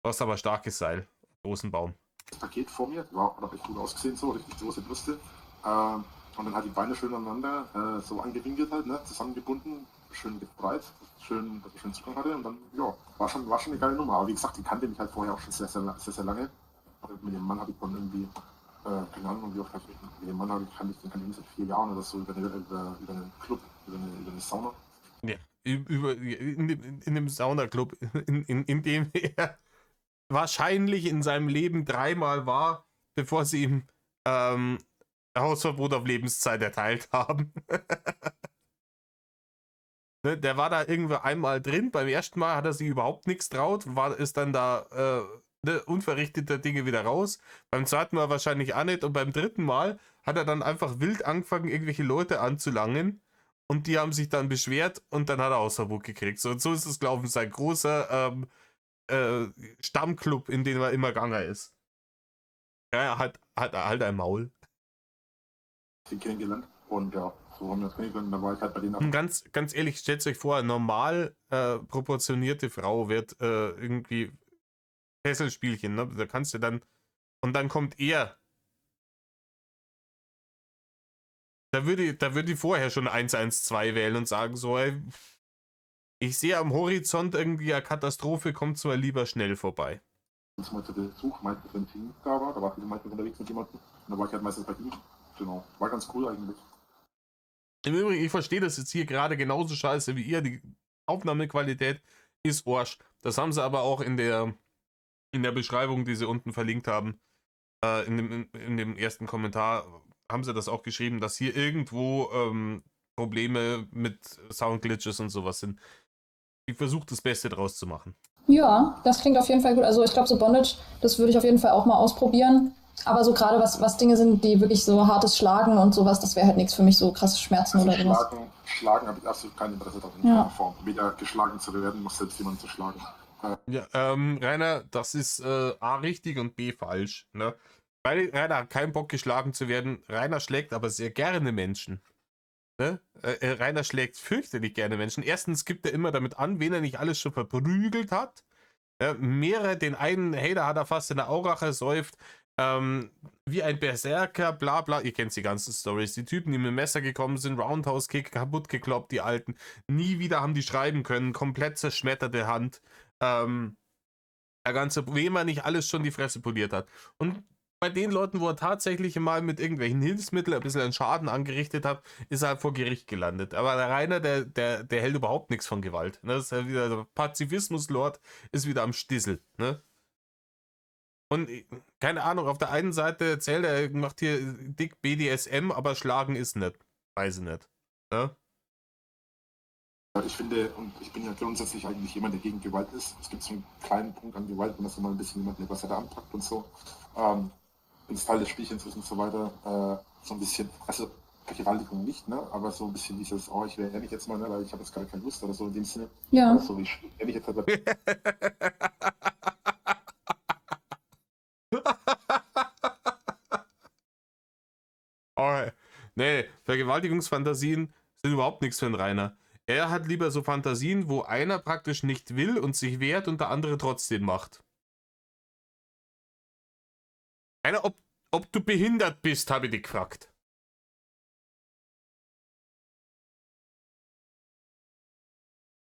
Du hast aber starkes Seil. Großen Baum. Das Paket vor mir, hat auch echt gut ausgesehen, so richtig große Brüste. Und dann halt die Beine schön aneinander, so angewinkelt halt, ne? Zusammengebunden, schön breit, schön, dass ich schön Zugang hatte. Und dann, ja, war schon eine geile Nummer. Aber wie gesagt, die kannte mich halt vorher auch schon sehr, sehr lange. Und mit dem Mann habe ich dann irgendwie, keine Ahnung, wie oft habe ich mit dem Mann kann ich seit 4 Jahren oder so über einen Club, über eine Sauna. Ja, in dem Saunaclub, in dem er wahrscheinlich in seinem Leben 3-mal war, bevor sie ihm Hausverbot auf Lebenszeit erteilt haben. Ne, der war da irgendwo einmal drin, beim ersten Mal hat er sich überhaupt nichts traut, ist dann da unverrichteter Dinge wieder raus, beim zweiten Mal wahrscheinlich auch nicht und beim dritten Mal hat er dann einfach wild angefangen, irgendwelche Leute anzulangen und die haben sich dann beschwert und dann hat er Hausverbot gekriegt. So, und so ist es gelaufen, sein großer Stammclub, in den er immer gegangen ist. Ja, er hat halt ein Maul. Sie kennengelernt und ja, so haben wir das kennengelernt, da war ich halt bei denen. Ganz ehrlich, stellt euch vor, eine normal proportionierte Frau wird irgendwie Fesselspielchen, ne? Da kannst du dann, und dann kommt er. Da würde ich vorher schon 112 wählen und sagen so, ey, ich sehe am Horizont irgendwie eine Katastrophe, kommt zwar lieber schnell vorbei. Ich mal zu Besuch, meistens wenn Team da war, da war ich meistens unterwegs mit jemandem und da war ich halt meistens bei ihm. Genau, war ganz cool eigentlich. Im Übrigen, ich verstehe das jetzt hier gerade genauso scheiße wie ihr, die Aufnahmequalität ist Arsch. Das haben sie aber auch in der Beschreibung, die sie unten verlinkt haben, in dem ersten Kommentar, haben sie das auch geschrieben, dass hier irgendwo Probleme mit Soundglitches und sowas sind. Ich versuche das Beste draus zu machen. Ja, das klingt auf jeden Fall gut. Also ich glaube, so Bondage, das würde ich auf jeden Fall auch mal ausprobieren. Aber so gerade was Dinge sind, die wirklich so hartes Schlagen und sowas, das wäre halt nichts für mich, so krasse Schmerzen Also oder sowas. Schlagen habe ich absolut kein Interesse daran, in Ja. keiner Form. Weder geschlagen zu werden, noch selbst jemanden zu schlagen. Ja, Rainer, das ist A richtig und B falsch. Ne? Weil Rainer hat keinen Bock, geschlagen zu werden. Rainer schlägt aber sehr gerne Menschen. Ne? Rainer schlägt fürchterlich gerne Menschen. Erstens gibt er immer damit an, wen er nicht alles schon verprügelt hat. Mehrere, den einen Hater hat er fast in der Aurach ersäuft. Wie ein Berserker, bla bla. Ihr kennt die ganzen Stories. Die Typen, die mit dem Messer gekommen sind, Roundhouse-Kick, kaputt gekloppt, die Alten. Nie wieder haben die schreiben können, komplett zerschmetterte Hand. Der ganze, wem er nicht alles schon die Fresse poliert hat. Und bei den Leuten, wo er tatsächlich mal mit irgendwelchen Hilfsmitteln ein bisschen einen Schaden angerichtet hat, ist er vor Gericht gelandet. Aber der Rainer, der hält überhaupt nichts von Gewalt. Ne? Das ist ja wieder der Pazifismus-Lord, ist wieder am Stissel. Ne? Und keine Ahnung, auf der einen Seite erzählt er, macht hier dick BDSM, aber schlagen ist nicht. Weiß ich nicht. Ne? Ich finde, und ich bin ja grundsätzlich eigentlich jemand, der gegen Gewalt ist. Es gibt so einen kleinen Punkt an Gewalt, wenn das mal ein bisschen jemanden etwas da anpackt und so. Bin Teil des Spielchens ist und so weiter. So ein bisschen, also Vergewaltigung nicht, ne? Aber so ein bisschen dieses, oh, ich wehre mich jetzt mal, ne? Weil ich habe jetzt gar keine Lust oder so in dem Sinne. Ja. So wie ich mich jetzt halt. Alright. Nee, Vergewaltigungsfantasien sind überhaupt nichts für einen Rainer. Er hat lieber so Fantasien, wo einer praktisch nicht will und sich wehrt und der andere trotzdem macht. Rainer, ob du behindert bist, habe ich dich gefragt.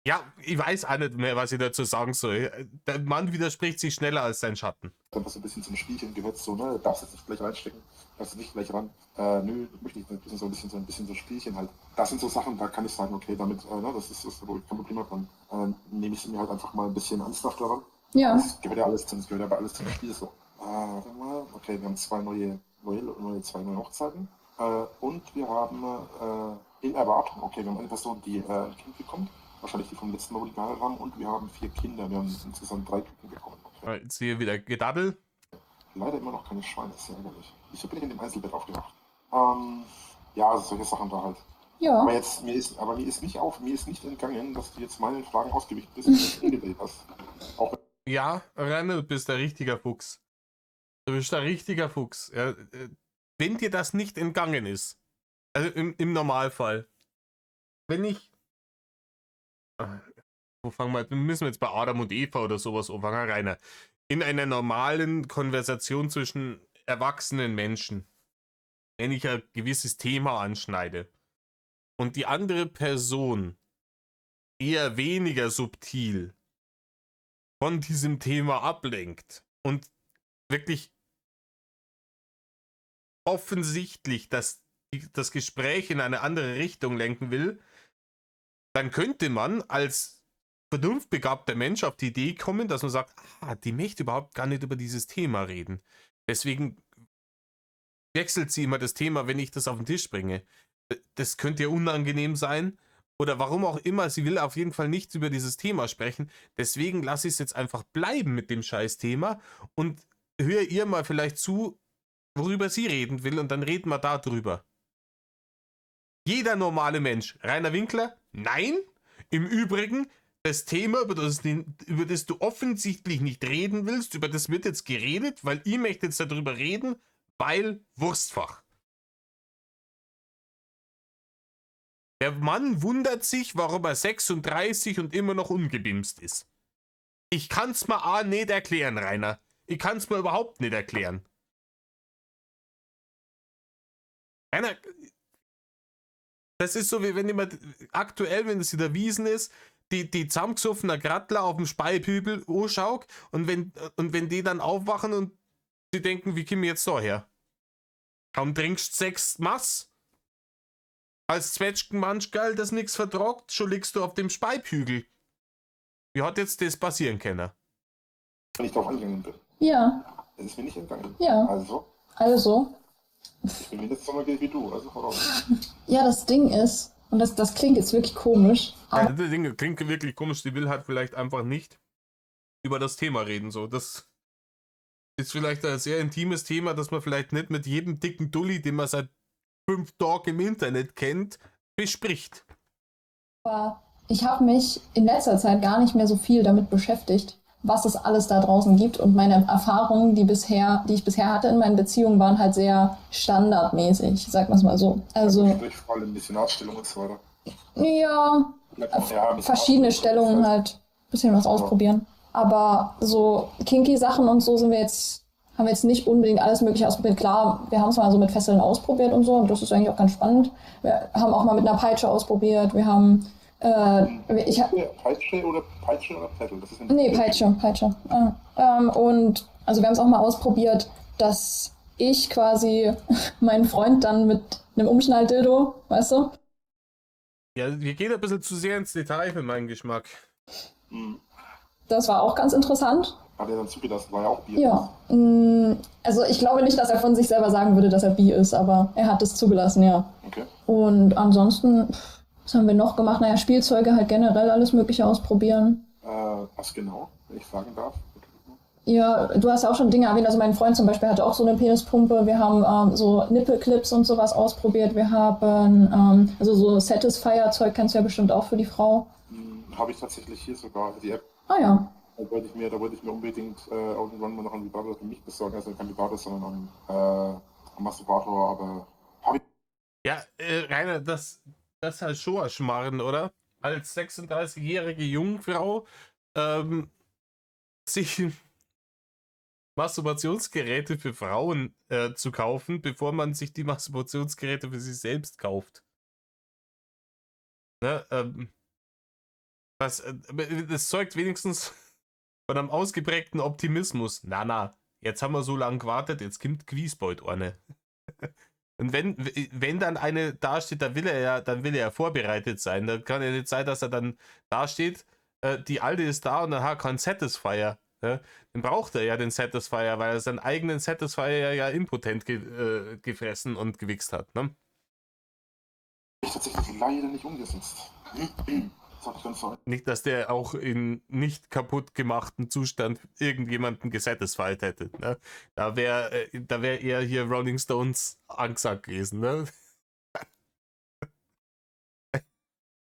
Ja, ich weiß auch nicht mehr, was ich dazu sagen soll. Der Mann widerspricht sich schneller als sein Schatten. Dann was so ein bisschen zum Spielchen gehört, so, ne? Darfst jetzt nicht gleich reinstecken, darfst du nicht gleich ran. Nö, möchte ich nicht. So ein bisschen so Spielchen halt. Das sind so Sachen, da kann ich sagen, okay, damit, ne, das ist wo ich kein Problem habe, dann nehme ich mir halt einfach mal ein bisschen ernsthaft daran. Ja. Das gehört ja alles zum Spiel so. Warte mal, okay, wir haben zwei neue Hochzeiten. Und wir haben in Erwartung, okay, wir haben eine Person, die ein Kind bekommt. Wahrscheinlich die vom letzten Mal, wo die geheiratet haben. Und wir haben 4 Kinder. Wir haben insgesamt 3 Küken bekommen. Okay. Jetzt hier wieder Gedaddel. Leider immer noch keine Schweine, ist sehr ärgerlich. Wieso bin ich in dem Einzelbett aufgewacht? Ja, also solche Sachen da halt. Ja. Aber jetzt, mir ist nicht entgangen, dass du jetzt meinen Fragen ausgewichen bist und jetzt umgedreht hast. Auch Ja, Rainer, du bist ein richtiger Fuchs. Du bist ein richtiger Fuchs. Ja, wenn dir das nicht entgangen ist, also im Normalfall, wenn ich. Wo fangen wir? Müssen wir jetzt bei Adam und Eva oder sowas anfangen, Rainer? In einer normalen Konversation zwischen erwachsenen Menschen, wenn ich ein gewisses Thema anschneide und die andere Person eher weniger subtil von diesem Thema ablenkt und wirklich offensichtlich das Gespräch in eine andere Richtung lenken will, dann könnte man als vernunftbegabter Mensch auf die Idee kommen, dass man sagt, die möchte überhaupt gar nicht über dieses Thema reden. Deswegen wechselt sie immer das Thema, wenn ich das auf den Tisch bringe. Das könnte ja unangenehm sein. Oder warum auch immer, sie will auf jeden Fall nicht über dieses Thema sprechen. Deswegen lasse ich es jetzt einfach bleiben mit dem Scheiß-Thema und höre ihr mal vielleicht zu, worüber sie reden will, und dann reden wir darüber. Jeder normale Mensch. Rainer Winkler? Nein. Im Übrigen, das Thema, über das du offensichtlich nicht reden willst, über das wird jetzt geredet, weil ihr möchtet jetzt darüber reden, weil Wurstfach. Der Mann wundert sich, warum er 36 und immer noch ungebimst ist. Ich kann's mir nicht erklären, Rainer. Ich kann's mir überhaupt nicht erklären. Rainer, das ist so, wie wenn jemand aktuell, wenn es wieder Wiesen ist, die zusammengesoffener Grattler auf dem Speihübel anschaut und wenn die dann aufwachen und sie denken, wie kommen wir jetzt da her? Kaum trinkst 6 Mass? Als Zwetschgenmanschgal, das nichts vertragt, schon liegst du auf dem Speihügel. Wie hat jetzt das passieren können? wenn ich darauf eingegangen bin. Ja. Das ist mir nicht entgangen. Ja. Also, ich bin mindestens so mal wie du, also voraus. Ja, das Ding ist, und das klingt jetzt wirklich komisch, aber Das Ding klingt wirklich komisch, die will halt vielleicht einfach nicht über das Thema reden. So. Das Ist vielleicht ein sehr intimes Thema, dass man vielleicht nicht mit jedem dicken Dulli, den man seit 5 Tagen im Internet kennt, bespricht. Aber ich habe mich in letzter Zeit gar nicht mehr so viel damit beschäftigt, was es alles da draußen gibt. Und meine Erfahrungen, die ich bisher hatte in meinen Beziehungen, waren halt sehr standardmäßig, sag mal es mal so. Also, Sprich vor allem Missionarstellung und so weiter. ja, Ja, verschiedene Stellungen halt, ein bisschen was ausprobieren. Aber so kinky Sachen und so haben wir jetzt nicht unbedingt alles Mögliche ausprobiert. Klar, wir haben es mal so mit Fesseln ausprobiert und so, und das ist eigentlich auch ganz spannend. Wir haben auch mal mit einer Peitsche ausprobiert. Wir haben, Peitsche oder Pedal? Das ist nee, Peitsche. Und also wir haben es auch mal ausprobiert, dass ich quasi meinen Freund dann mit einem Umschnalldildo, weißt du? Ja, wir gehen ein bisschen zu sehr ins Detail für meinen Geschmack. Das war auch ganz interessant. Hat er dann zugelassen, war ja auch Bier. Ja, also ich glaube nicht, dass er von sich selber sagen würde, dass er bi ist, aber er hat es zugelassen, ja. Okay. Und ansonsten, was haben wir noch gemacht? Naja, Spielzeuge halt generell alles Mögliche ausprobieren. Was genau, wenn ich fragen darf? Ja, du hast ja auch schon Dinge erwähnt. Also mein Freund zum Beispiel hatte auch so eine Penispumpe. Wir haben so Nippelclips und sowas ausprobiert. Wir haben also so Satisfier-Zeug kennst du ja bestimmt auch für die Frau. Habe ich tatsächlich hier sogar die App. Ah ja. Da wollte ich mir unbedingt irgendwann mal noch einen Vibrator für mich besorgen. Also kein Vibrator, sondern einen Masturbator, aber habe ich. Ja, Rainer, das ist halt schon ein Schmarrn, oder? Als 36-jährige Jungfrau sich Masturbationsgeräte für Frauen zu kaufen, bevor man sich die Masturbationsgeräte für sich selbst kauft. Ne, das zeugt wenigstens von einem ausgeprägten Optimismus. Na, jetzt haben wir so lange gewartet, jetzt kommt Quiesbeut eine. Und wenn dann eine dasteht, dann will er ja vorbereitet sein. Da kann ja nicht sein, dass er dann dasteht, die alte ist da und dann hat er keinen Satisfier. Ja? Dann braucht er ja den Satisfier, weil er seinen eigenen Satisfier ja impotent gefressen und gewichst hat. Ne? Ich tatsächlich leider nicht umgesetzt. Nicht, dass der auch in nicht kaputt gemachten Zustand irgendjemanden gesatisfied hätte. Ne? Da wäre eher hier Rolling Stones angesagt gewesen. Ne?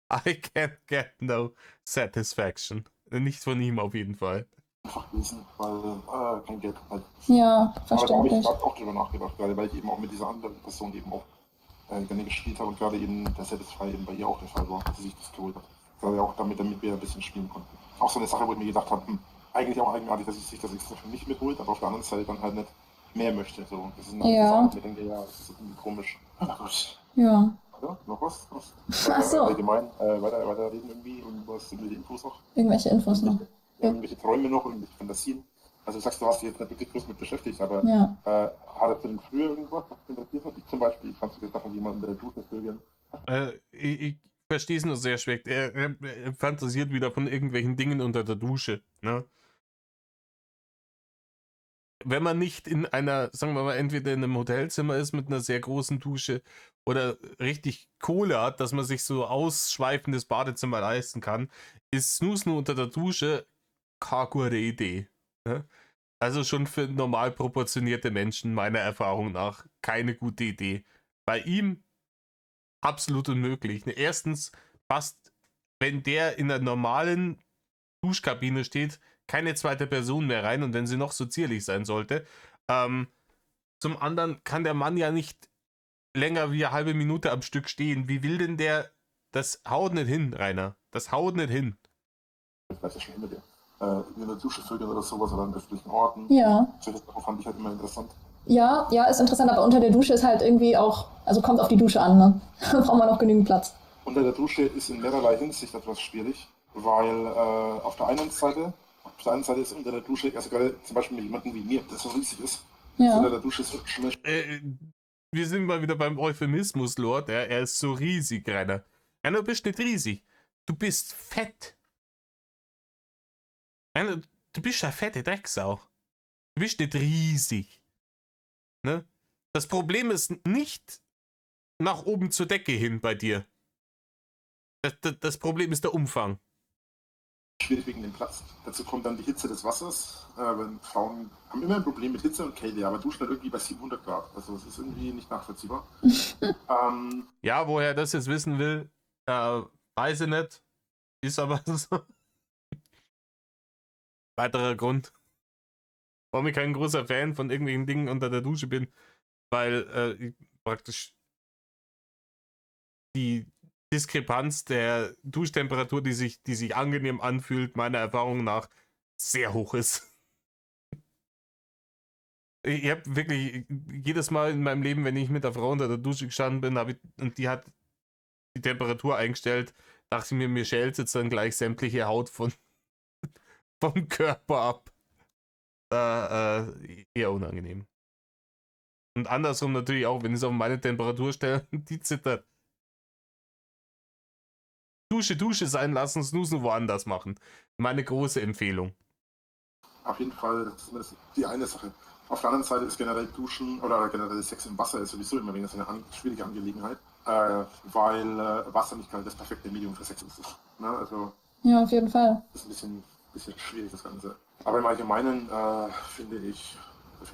I can't get no satisfaction. Nicht von ihm auf jeden Fall. Einfach gewesen, weil kein Geld halt. Ja, Aber da habe verständlich. ich gerade auch drüber nachgedacht, gerade weil ich eben auch mit dieser anderen Person eben auch gerne gespielt habe und gerade eben der Satisfy eben bei ihr auch der Fall war, dass sie sich das geholt hat. Gerade auch damit wir ein bisschen spielen konnten. Auch so eine Sache, wo ich mir gedacht habe, eigentlich auch eigenartig, dass sie sich das extra für mich mitholt, aber auf der anderen Seite dann halt nicht mehr möchte. So. Das ist eine Sache, wo ich denke, ja, das ist irgendwie komisch. Na gut. Ja. Ja, noch was? Ach so. Allgemein, weiter reden irgendwie und was irgendwelche Infos noch? Irgendwelche Infos noch. Irgendwelche Träume noch, irgendwelche Fantasien. Also du sagst, du hast dich jetzt nicht wirklich groß mit beschäftigt, aber Ja. hat er denn früher irgendwas, was dich interessiert hat? Ich zum Beispiel, kannst du dir Sachen, die man in der Dusche vögeln? Ich verstehe es nur sehr schwer. Er fantasiert wieder von irgendwelchen Dingen unter der Dusche. Ne? Wenn man nicht in einer, sagen wir mal, entweder in einem Hotelzimmer ist mit einer sehr großen Dusche oder richtig Kohle hat, dass man sich so ausschweifendes Badezimmer leisten kann, ist Snoozen unter der Dusche keine gute Idee. Ne? Also schon für normal proportionierte Menschen, meiner Erfahrung nach, keine gute Idee. Bei ihm absolut unmöglich. Erstens passt, wenn der in einer normalen Duschkabine steht, keine zweite Person mehr rein und wenn sie noch so zierlich sein sollte. Zum anderen kann der Mann ja nicht länger wie eine halbe Minute am Stück stehen. Wie will denn der? Das haut nicht hin, Rainer. Das haut nicht hin. Ich weiß ja schon hinter dir. In der Dusche vögeln oder sowas oder an öffentlichen Orten. Ja. Solche Sachen fand ich halt immer interessant. Ja, ist interessant, aber unter der Dusche ist halt irgendwie auch, also kommt auf die Dusche an, ne? Da braucht man noch genügend Platz. Unter der Dusche ist in mehrerlei Hinsicht etwas schwierig, weil auf der einen Seite ist unter der Dusche, also gerade zum Beispiel mit jemandem wie mir, der so riesig ist, Ja. unter der Dusche ist schon Wir sind mal wieder beim Euphemismus, Lord. Ja, er ist so riesig, Rainer. Rainer, du bist nicht riesig. Du bist fett. Rainer, du bist eine fette Drecksau. Du bist nicht riesig. Ne? Das Problem ist nicht nach oben zur Decke hin bei dir. Das Problem ist der Umfang. schwierig wegen dem Platz. Dazu kommt dann die Hitze des Wassers. Weil Frauen haben immer ein Problem mit Hitze und Kälte, aber duschen halt irgendwie bei 700 Grad. Also es ist irgendwie nicht nachvollziehbar. Ja, woher er das jetzt wissen will, weiß ich nicht. Ist aber so. Weiterer Grund, warum ich kein großer Fan von irgendwelchen Dingen unter der Dusche bin, weil ich praktisch die Diskrepanz der Duschtemperatur, die sich angenehm anfühlt, meiner Erfahrung nach sehr hoch ist. Ich habe wirklich jedes Mal in meinem Leben, wenn ich mit der Frau unter der Dusche gestanden bin, und die hat die Temperatur eingestellt, dachte ich mir schält jetzt dann gleich sämtliche Haut vom Körper ab. Eher unangenehm. Und andersrum natürlich auch, wenn ich es auf meine Temperatur stelle, die zittert. Dusche sein lassen, Snoozen woanders machen. Meine große Empfehlung. Auf jeden Fall, das ist die eine Sache. Auf der anderen Seite ist generell Duschen oder generell Sex im Wasser ist sowieso immer eine schwierige Angelegenheit, weil Wasser nicht gerade das perfekte Medium für Sex ist. Ne? Also, Ja, auf jeden Fall. das ist ein bisschen schwierig, das Ganze. Aber im Allgemeinen finde ich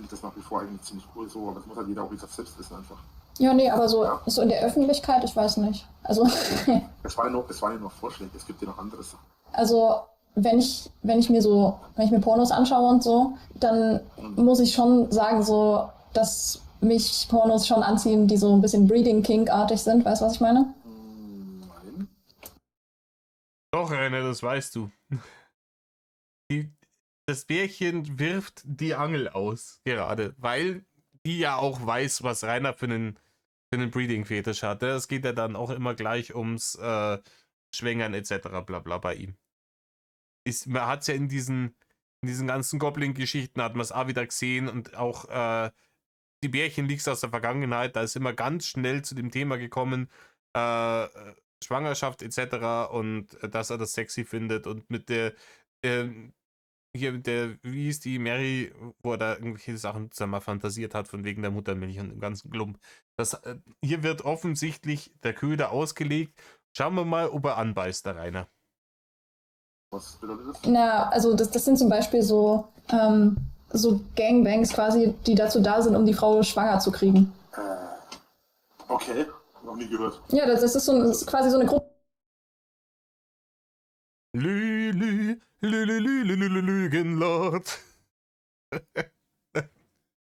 das nach wie vor eigentlich ziemlich cool so, aber das muss halt jeder auch wieder selbst wissen einfach. Ja, nee, aber so in der Öffentlichkeit, ich weiß nicht. Also, Es waren ja nur Vorschläge, es gibt ja noch andere Sachen. also wenn ich mir Pornos anschaue und so, dann muss ich schon sagen, so, dass mich Pornos schon anziehen, die so ein bisschen Breeding-Kink-artig sind. Weißt du, was ich meine? Nein. Doch, Rainer, das weißt du. Das Bärchen wirft die Angel aus, gerade, weil die ja auch weiß, was Rainer für einen Breeding-Fetisch hatte. Es geht ja dann auch immer gleich ums Schwängern etc. bla bla bei ihm. Man hat es ja in diesen ganzen Goblin-Geschichten, hat man es auch wieder gesehen und auch die Bärchen-Leaks aus der Vergangenheit, da ist immer ganz schnell zu dem Thema gekommen, Schwangerschaft etc. und dass er das sexy findet und mit der wie hieß die Mary, wo er da irgendwelche Sachen zusammen fantasiert hat, von wegen der Muttermilch und dem ganzen Klump. Hier wird offensichtlich der Köder ausgelegt. Schauen wir mal, ob er anbeißt, der Rainer. Was bedeutet das? Na, also das sind zum Beispiel so Gangbangs quasi, die dazu da sind, um die Frau schwanger zu kriegen. Okay, noch nie gehört. Ja, das ist quasi so eine Gruppe. Lügenlord.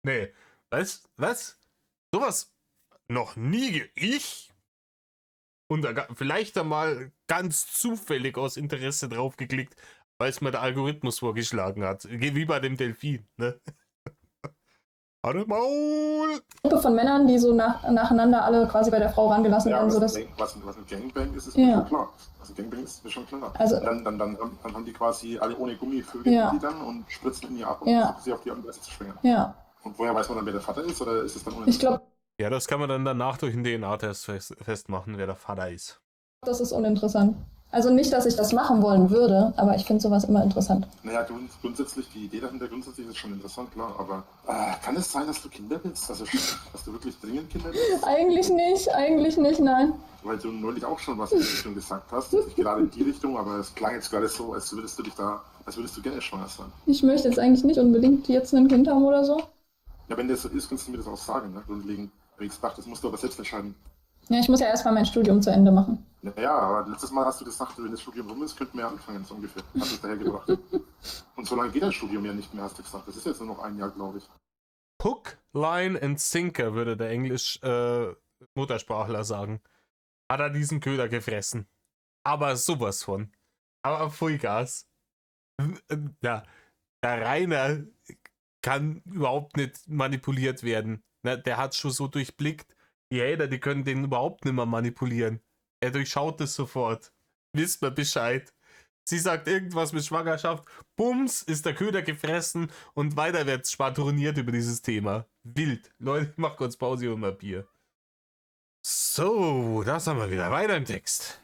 Nee, was? Sowas noch nie. Ich? Und vielleicht einmal ganz zufällig aus Interesse drauf geklickt, weil es mir der Algorithmus vorgeschlagen hat. Wie bei dem Delfin, ne? Alle Maul! Gruppe von Männern, die so nacheinander alle quasi bei der Frau rangelassen werden. So was ein Gangbang ist Ja. mir schon klar. Also Gangbang ist mir schon klar. Also- dann haben die quasi alle ohne Gummivögel Ja. die dann und spritzen in ihr ab, um Ja. sie auf die Art und Weise zu schwängern. Ja, Und woher weiß man dann, wer der Vater ist, oder ist es dann ich glaube, Ja, das kann man dann danach durch einen DNA-Test festmachen, wer der Vater ist. das ist uninteressant. Also nicht, dass ich das machen wollen würde, aber ich finde sowas immer interessant. Naja, grundsätzlich, die Idee dahinter grundsätzlich ist schon interessant, klar, aber kann es sein, dass du Kinder willst? Also, dass du wirklich dringend Kinder willst? Eigentlich nicht, nein. Weil du neulich auch schon was in die Richtung gesagt hast, nicht gerade in die Richtung, aber es klang jetzt gerade so, als würdest du gerne schwanger sein. Ich möchte jetzt eigentlich nicht unbedingt jetzt ein Kind haben oder so. Ja, wenn das so ist, kannst du mir das auch sagen, ne? Grundlegend. Wie gesagt, das musst du aber selbst entscheiden. Ja, ich muss ja erstmal mein Studium zu Ende machen. Naja, aber letztes Mal hast du gesagt, wenn das Studium rum ist, könnten wir ja anfangen, so ungefähr. Hast du es daher gebracht. Und so lange geht das Studium ja nicht mehr, hast du gesagt. Das ist jetzt nur noch ein Jahr, glaube ich. Hook, Line and Sinker, würde der Englisch-Muttersprachler sagen. Hat er diesen Köder gefressen. Aber sowas von. Aber Vollgas. Ja, der Rainer kann überhaupt nicht manipuliert werden. Der hat schon so durchblickt. Die Hater, die können den überhaupt nicht mehr manipulieren. Er durchschaut es sofort. Wisst mir Bescheid. Sie sagt irgendwas mit Schwangerschaft. Bums, ist der Köder gefressen und weiter wird's schwadroniert über dieses Thema. Wild. Leute, ich mach kurz Pause und mal Bier. So, das haben wir wieder. Weiter im Text.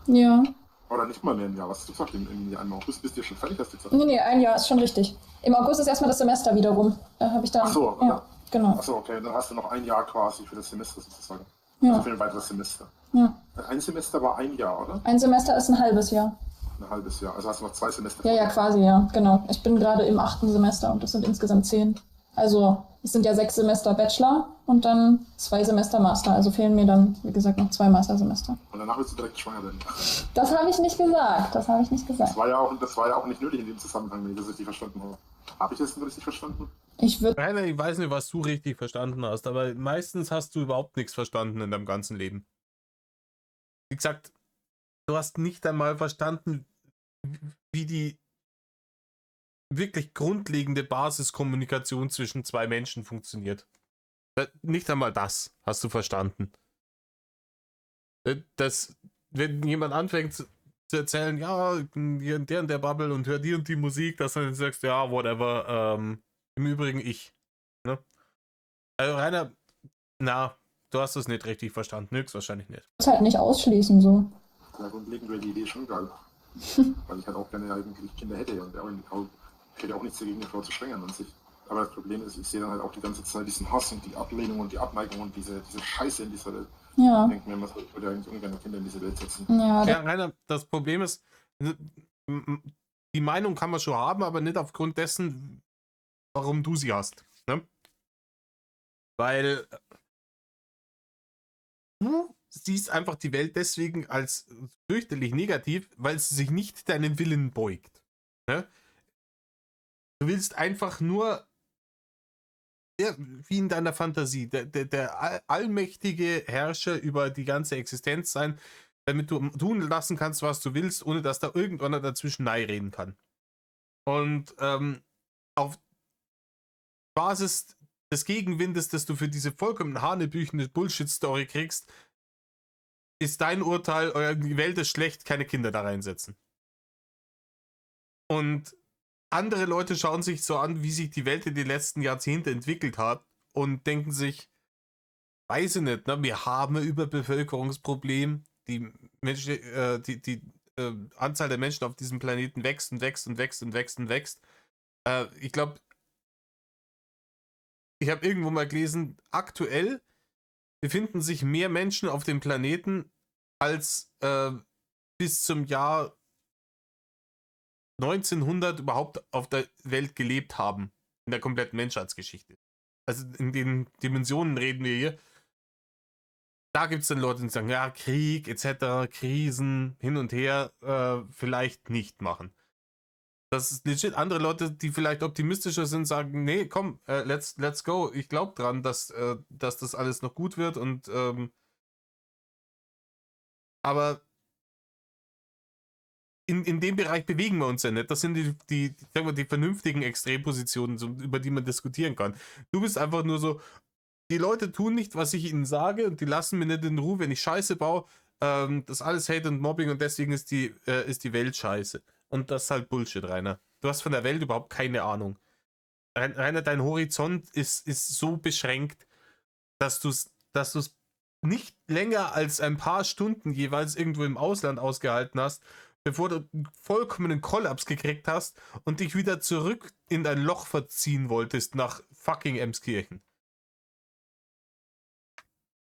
Ja. Oder nicht mal mehr ein Jahr. Was hast du gesagt? Im August bist du ja schon fertig, hast du gesagt? Nee, ein Jahr ist schon richtig. Im August ist erstmal das Semester wiederum. Da habe ich dann. Ach so, ja, genau. Achso, okay, dann hast du noch ein Jahr quasi für das Semester sozusagen. Ja. Also für ein weiteres Semester. Ja. Ein Semester war ein Jahr, oder? Ein Semester ist ein halbes Jahr. ein halbes Jahr. Also hast du noch 2 Semester. Ja, quasi, ja, genau. Ich bin gerade im 8. Semester und das sind insgesamt 10. Also es sind ja 6 Semester Bachelor und dann 2 Semester Master. Also fehlen mir dann, wie gesagt, noch 2 Mastersemester. Und danach willst du direkt schwanger werden. Das habe ich nicht gesagt. Das habe ich nicht gesagt. Das war ja auch nicht nötig in dem Zusammenhang, wenn ich das richtig verstanden habe. Habe ich das denn richtig verstanden? Ich würde. Rainer, ich weiß nicht, was du richtig verstanden hast, aber meistens hast du überhaupt nichts verstanden in deinem ganzen Leben. Wie gesagt, du hast nicht einmal verstanden, wie die wirklich grundlegende Basiskommunikation zwischen 2 Menschen funktioniert. Nicht einmal das hast du verstanden. Das, wenn jemand anfängt zu erzählen, ja, hier in der Bubble und hör die und die Musik, dass du dann sagst, ja, whatever, im Übrigen ich. Ne? Also Rainer, na, du hast es nicht richtig verstanden, höchstwahrscheinlich nicht. Es halt nicht ausschließen, so. Ja, grundlegend wäre die Idee schon geil. Weil ich halt auch gerne eigentlich Kinder hätte und ich hätte auch nichts dagegen, eine Frau zu schwängern an sich. Aber das Problem ist, ich sehe dann halt auch die ganze Zeit diesen Hass und die Ablehnung und die Abneigung und diese Scheiße in dieser Welt. Ja. Ich denke mir, man würde eigentlich ungern Kinder in diese Welt setzen. Ja, Ja, Rainer, das Problem ist, die Meinung kann man schon haben, aber nicht aufgrund dessen, warum du sie hast. Ne? Weil du siehst einfach die Welt deswegen als fürchterlich negativ, weil sie sich nicht deinem Willen beugt. Ne? Du willst einfach nur, ja, wie in deiner Fantasie, der allmächtige Herrscher über die ganze Existenz sein, damit du tun lassen kannst, was du willst, ohne dass da irgendeiner dazwischen reden kann. Und auf Basis des Gegenwindes, das du für diese vollkommen hanebüchene Bullshit-Story kriegst, ist dein Urteil, die Welt ist schlecht, keine Kinder da reinsetzen. Und andere Leute schauen sich so an, wie sich die Welt in den letzten Jahrzehnten entwickelt hat und denken sich, weiß ich nicht, ne, wir haben ein Überbevölkerungsproblem, die Anzahl der Menschen auf diesem Planeten wächst und wächst und wächst und wächst und wächst. Ich glaube, ich habe irgendwo mal gelesen, aktuell befinden sich mehr Menschen auf dem Planeten als bis zum Jahr 1900 überhaupt auf der Welt gelebt haben. In der kompletten Menschheitsgeschichte. Also in den Dimensionen reden wir hier. Da gibt es dann Leute, die sagen, ja, Krieg etc., Krisen, hin und her, vielleicht nicht machen. Das ist legit. Andere Leute, die vielleicht optimistischer sind, sagen, nee, komm, let's go. Ich glaube dran, dass das alles noch gut wird und aber in dem Bereich bewegen wir uns ja nicht. Das sind die vernünftigen Extrempositionen, so, über die man diskutieren kann. Du bist einfach nur so, die Leute tun nicht, was ich ihnen sage und die lassen mir nicht in Ruhe, wenn ich Scheiße baue. Das ist alles Hate und Mobbing und deswegen ist die Welt scheiße. Und das ist halt Bullshit, Rainer. Du hast von der Welt überhaupt keine Ahnung. Rainer, dein Horizont ist so beschränkt, dass du es nicht länger als ein paar Stunden jeweils irgendwo im Ausland ausgehalten hast, bevor du einen vollkommenen Kollaps gekriegt hast und dich wieder zurück in dein Loch verziehen wolltest nach fucking Emskirchen.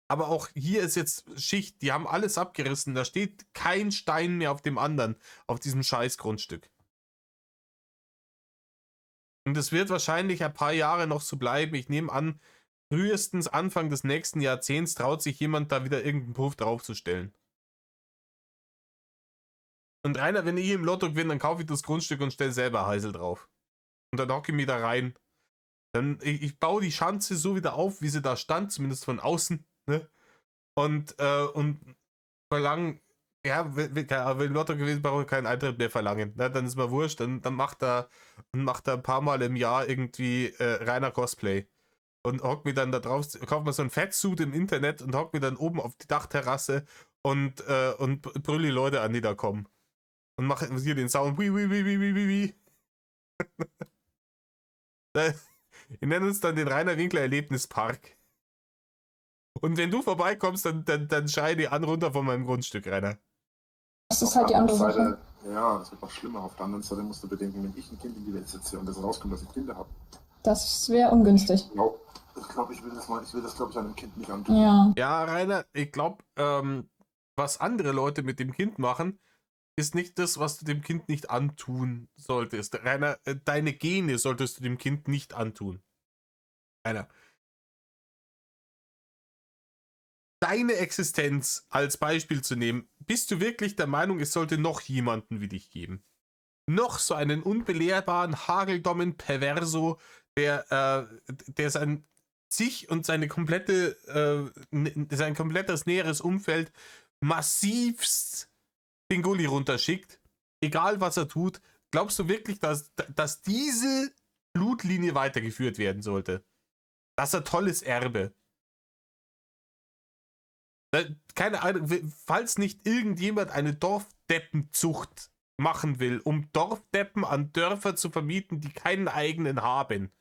Aber auch hier ist jetzt Schicht, die haben alles abgerissen, da steht kein Stein mehr auf dem anderen, auf diesem scheiß Grundstück. Und es wird wahrscheinlich ein paar Jahre noch so bleiben. Ich nehme an, frühestens Anfang des nächsten Jahrzehnts traut sich jemand da wieder irgendeinen Puff draufzustellen. Und Rainer, wenn ich im Lotto gewinne, dann kaufe ich das Grundstück und stelle selber Heisel drauf. Und dann hocke ich mich da rein. Dann, ich baue die Schanze so wieder auf, wie sie da stand, zumindest von außen. Ne? Und verlangen, ja, wenn Lotto gewinnt, brauche ich keinen Eintritt mehr verlangen. Ne? Dann ist mir wurscht, dann macht er ein paar Mal im Jahr irgendwie reiner Cosplay. Und hockt mir dann da drauf, kauft mir so ein Fettsuit im Internet und hockt mir dann oben auf die Dachterrasse und brülle die Leute an, die da kommen. Und mache hier den Sound. Wir nennen uns dann den Rainer Winkler Erlebnispark. Und wenn du vorbeikommst, dann schreie die an runter von meinem Grundstück, Rainer. Das ist halt die andere Sache. Ja, das wird noch schlimmer. Auf der anderen Seite musst du bedenken, wenn ich ein Kind in die Welt setze und das rauskommt, dass ich Kinder habe. Das wäre ungünstig. Ich glaube, ich will das, glaube ich, einem Kind nicht antun. Ja. Ja, Rainer, ich glaube, was andere Leute mit dem Kind machen, ist nicht das, was du dem Kind nicht antun solltest. Rainer, deine Gene solltest du dem Kind nicht antun. Rainer. Deine Existenz als Beispiel zu nehmen, bist du wirklich der Meinung, es sollte noch jemanden wie dich geben? Noch so einen unbelehrbaren, hageldommen Perverso, der sich und sein komplettes näheres Umfeld massivst den Gully runterschickt, egal was er tut. Glaubst du wirklich, dass diese Blutlinie weitergeführt werden sollte? Das ist ein tolles Erbe. Keine Ahnung, falls nicht irgendjemand eine Dorfdeppenzucht machen will, um Dorfdeppen an Dörfer zu vermieten, die keinen eigenen haben,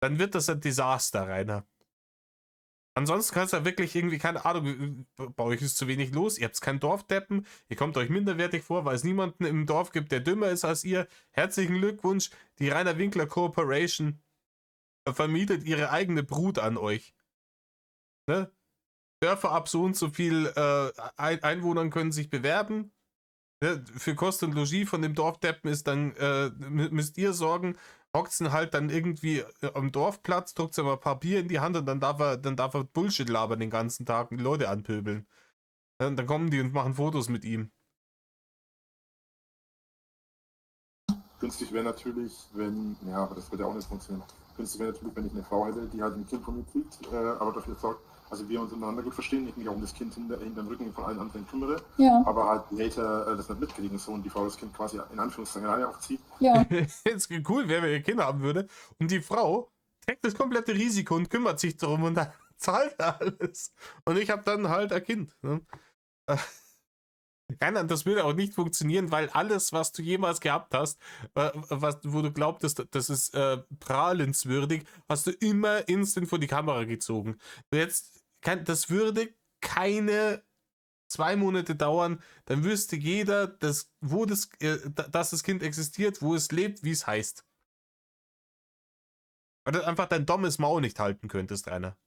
dann wird das ein Desaster, Rainer. Ansonsten kannst du ja wirklich irgendwie, keine Ahnung, bei euch ist zu wenig los, ihr habt keinen Dorfdeppen, ihr kommt euch minderwertig vor, weil es niemanden im Dorf gibt, der dümmer ist als ihr. Herzlichen Glückwunsch, die Rainer Winkler Corporation vermietet ihre eigene Brut an euch. Ne? Dörfer ab so und so viel Einwohnern können sich bewerben. Ne? Für Kost und Logis von dem Dorfdeppen ist dann, müsst ihr sorgen. Hockt halt dann irgendwie am Dorfplatz, drückt mal ein paar Bier in die Hand und dann darf er Bullshit labern den ganzen Tag und die Leute anpöbeln. Und dann kommen die und machen Fotos mit ihm. Günstig wäre natürlich, wenn, ja, aber das würde ja auch nicht funktionieren. Günstig wäre natürlich, wenn ich eine Frau hätte, die halt ein Kind von mir kriegt, aber dafür sorgt, also wir uns untereinander gut verstehen, ich mich auch um das Kind hinterm Rücken von allen anderen kümmere, Ja. aber halt later das nicht mitkriegen, so und die Frau das Kind quasi in Anführungszeichen alleine aufzieht. Ja. Jetzt cool wäre, wenn ihr Kinder haben würde und die Frau trägt das komplette Risiko und kümmert sich darum und dann zahlt er alles. Und ich habe dann halt ein Kind. Ne? Nein, das würde auch nicht funktionieren, weil alles, was du jemals gehabt hast, wo du glaubtest, das ist prahlenswürdig, hast du immer instant vor die Kamera gezogen. Das würde keine 2 Monate dauern, dann wüsste jeder, dass das Kind existiert, wo es lebt, wie es heißt. Weil du einfach dein dummes Maul nicht halten könntest, Rainer.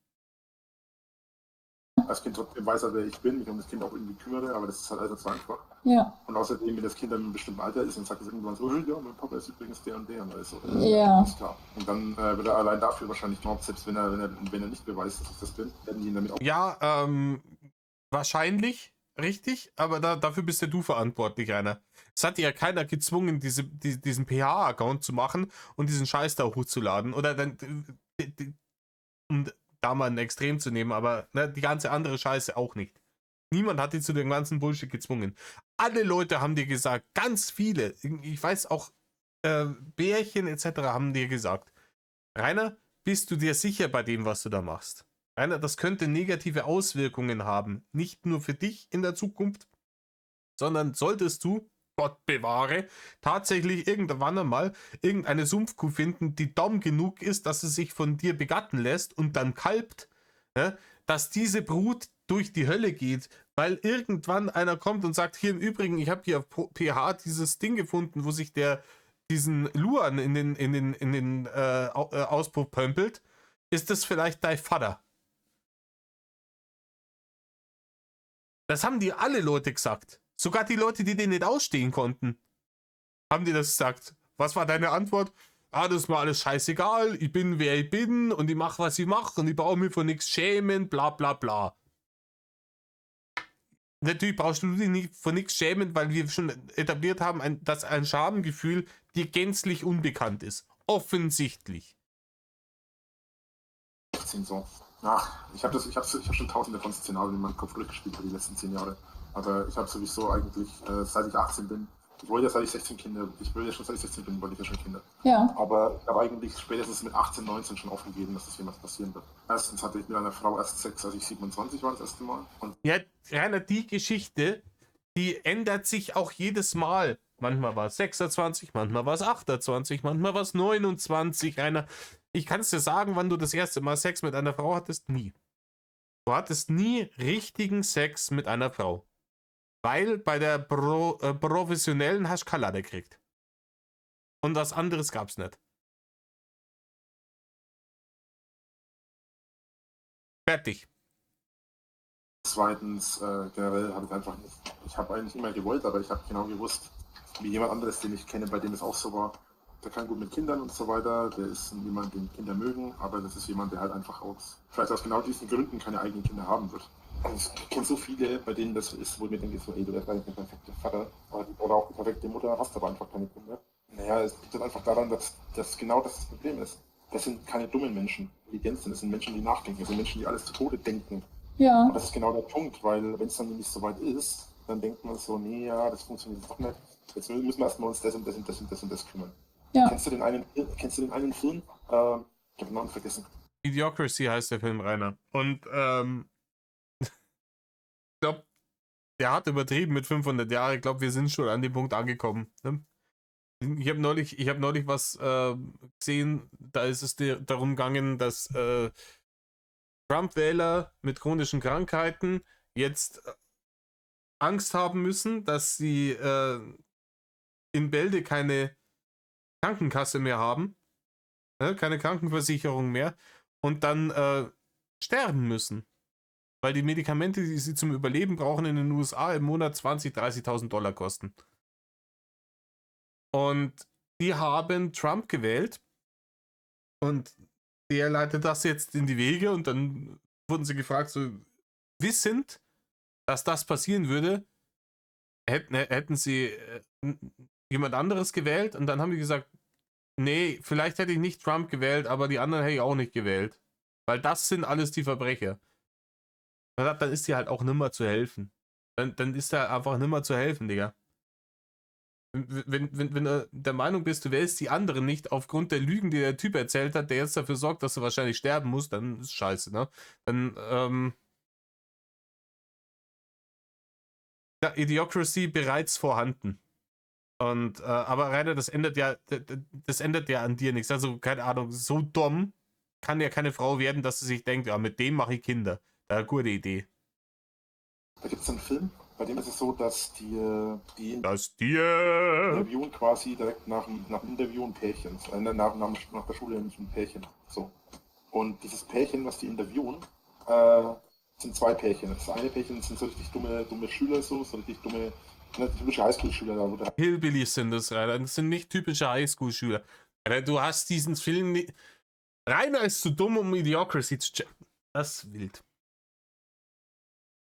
Als Kind trotzdem weiß er, wer ich bin, mich um das Kind auch irgendwie kümmere, aber das ist halt einfach zu einfach. Ja. Und außerdem, wenn das Kind dann in einem bestimmten Alter ist, dann sagt es irgendwann so, ja, mein Papa ist übrigens der und der. Und alles so. Ja. Ist klar. Und dann wird er allein dafür wahrscheinlich gemobbt, selbst wenn er nicht beweist, dass ich das bin, werden die ihn damit auch. Ja, wahrscheinlich, richtig, aber dafür bist ja du verantwortlich, Rainer. Es hat ja keiner gezwungen, diesen PH-Account zu machen und diesen Scheiß da hochzuladen. Oder dann, um da mal ein Extrem zu nehmen, aber ne, die ganze andere Scheiße auch nicht. Niemand hat dich zu dem ganzen Bullshit gezwungen. Alle Leute haben dir gesagt, ganz viele, ich weiß auch, Bärchen etc. haben dir gesagt, Rainer, bist du dir sicher bei dem, was du da machst? Rainer, das könnte negative Auswirkungen haben. Nicht nur für dich in der Zukunft, sondern solltest du, Gott bewahre, tatsächlich irgendwann einmal irgendeine Sumpfkuh finden, die dumm genug ist, dass sie sich von dir begatten lässt und dann kalbt, ja, dass diese Brut durch die Hölle geht, weil irgendwann einer kommt und sagt, hier im Übrigen, ich habe hier auf PH dieses Ding gefunden, wo sich diesen Luan in den Auspuff pömpelt, ist das vielleicht dein Vater? Das haben die alle Leute gesagt. Sogar die Leute, die den nicht ausstehen konnten, haben die das gesagt. Was war deine Antwort? Ah, das ist mir alles scheißegal. Ich bin, wer ich bin und ich mache, was ich mache und ich brauche mich vor nichts schämen, bla bla bla. Natürlich brauchst du dich nicht vor nichts schämen, weil wir schon etabliert haben, dass ein Schamgefühl dir gänzlich unbekannt ist. Offensichtlich. So. Ach, ich habe schon tausende von Szenarien in meinem Kopf durchgespielt für die letzten 10 Jahre. Aber ich habe sowieso eigentlich, seit ich 18 bin, ich wollte ja seit ich 16 Kinder, wollte ich ja schon Kinder. Ja. Aber ich habe eigentlich spätestens mit 18, 19 schon aufgegeben, dass das jemals passieren wird. Erstens hatte ich mit einer Frau erst Sex, als ich 27 war das erste Mal. Und ja, Rainer, die Geschichte, die ändert sich auch jedes Mal. Manchmal war es 26, manchmal war es 28, manchmal war es 29, Rainer. Ich kann es dir sagen, wann du das erste Mal Sex mit einer Frau hattest? Nie. Du hattest nie richtigen Sex mit einer Frau. Weil bei der professionellen hast du keine Lade gekriegt. Und was anderes gab's nicht. Fertig. Zweitens, generell habe ich einfach nicht, ich habe eigentlich immer gewollt, aber ich habe genau gewusst, wie jemand anderes, den ich kenne, bei dem es auch so war, der kann gut mit Kindern und so weiter, der ist jemand, den Kinder mögen, aber das ist jemand, der halt einfach vielleicht aus genau diesen Gründen keine eigenen Kinder haben wird. Also ich kenne so viele, bei denen das so ist, wo ich mir denke, so, ey, du wärst eigentlich der perfekte Vater oder auch die perfekte Mutter, hast aber einfach keine Kinder. Naja, es liegt dann einfach daran, dass genau das Problem ist. Das sind keine dummen Menschen, wie Jens sind. Das sind Menschen, die nachdenken. Das sind Menschen, die alles zu Tode denken. Ja, Und das ist genau der Punkt, weil wenn es dann nicht so weit ist, dann denkt man so, nee, ja, das funktioniert doch nicht. Jetzt müssen wir erstmal uns das und das und das und das und das kümmern. ja. Kennst du den einen Film? Ich habe den Namen vergessen. Idiocracy heißt der Film, Rainer. Und ich glaube, der hat übertrieben mit 500 Jahren. Ich glaube, wir sind schon an dem Punkt angekommen. Ne? Ich habe neulich was gesehen, da ist es darum gegangen, dass Trump-Wähler mit chronischen Krankheiten jetzt Angst haben müssen, dass sie in Bälde keine Krankenkasse mehr haben, keine Krankenversicherung mehr und dann sterben müssen. Weil die Medikamente, die sie zum Überleben brauchen, in den USA im Monat 20.000, 30.000 Dollar kosten. Und die haben Trump gewählt und der leitet das jetzt in die Wege und dann wurden sie gefragt, so wissend, dass das passieren würde, hätten sie jemand anderes gewählt und dann haben die gesagt, nee, vielleicht hätte ich nicht Trump gewählt, aber die anderen hätte ich auch nicht gewählt. Weil das sind alles die Verbrecher. Dann ist dir halt auch nimmer zu helfen. Dann ist da einfach nimmer zu helfen, Digga. Wenn du der Meinung bist, du wählst die anderen nicht aufgrund der Lügen, die der Typ erzählt hat, der jetzt dafür sorgt, dass du wahrscheinlich sterben musst, dann ist scheiße, ne? Dann, Idiocracy bereits vorhanden. Und, aber Rainer, das ändert ja an dir nichts. Also, keine Ahnung, so dumm kann ja keine Frau werden, dass sie sich denkt, ja, mit dem mache ich Kinder. Gute Idee. Da gibt es einen Film, bei dem ist es so, dass die Dir interviewen quasi direkt nach dem Interview ein Pärchen, nach der Schule ein Pärchen. So. Und dieses Pärchen, was die interviewen, sind zwei Pärchen. Das eine Pärchen sind so richtig dumme Schüler, so richtig dumme, typische Highschool-Schüler. Da, wo der Hillbillies sind das, Rainer. Das sind nicht typische Highschool-Schüler. Du hast diesen Film nicht. Rainer ist zu dumm, um Idiocracy zu checken. Das ist wild.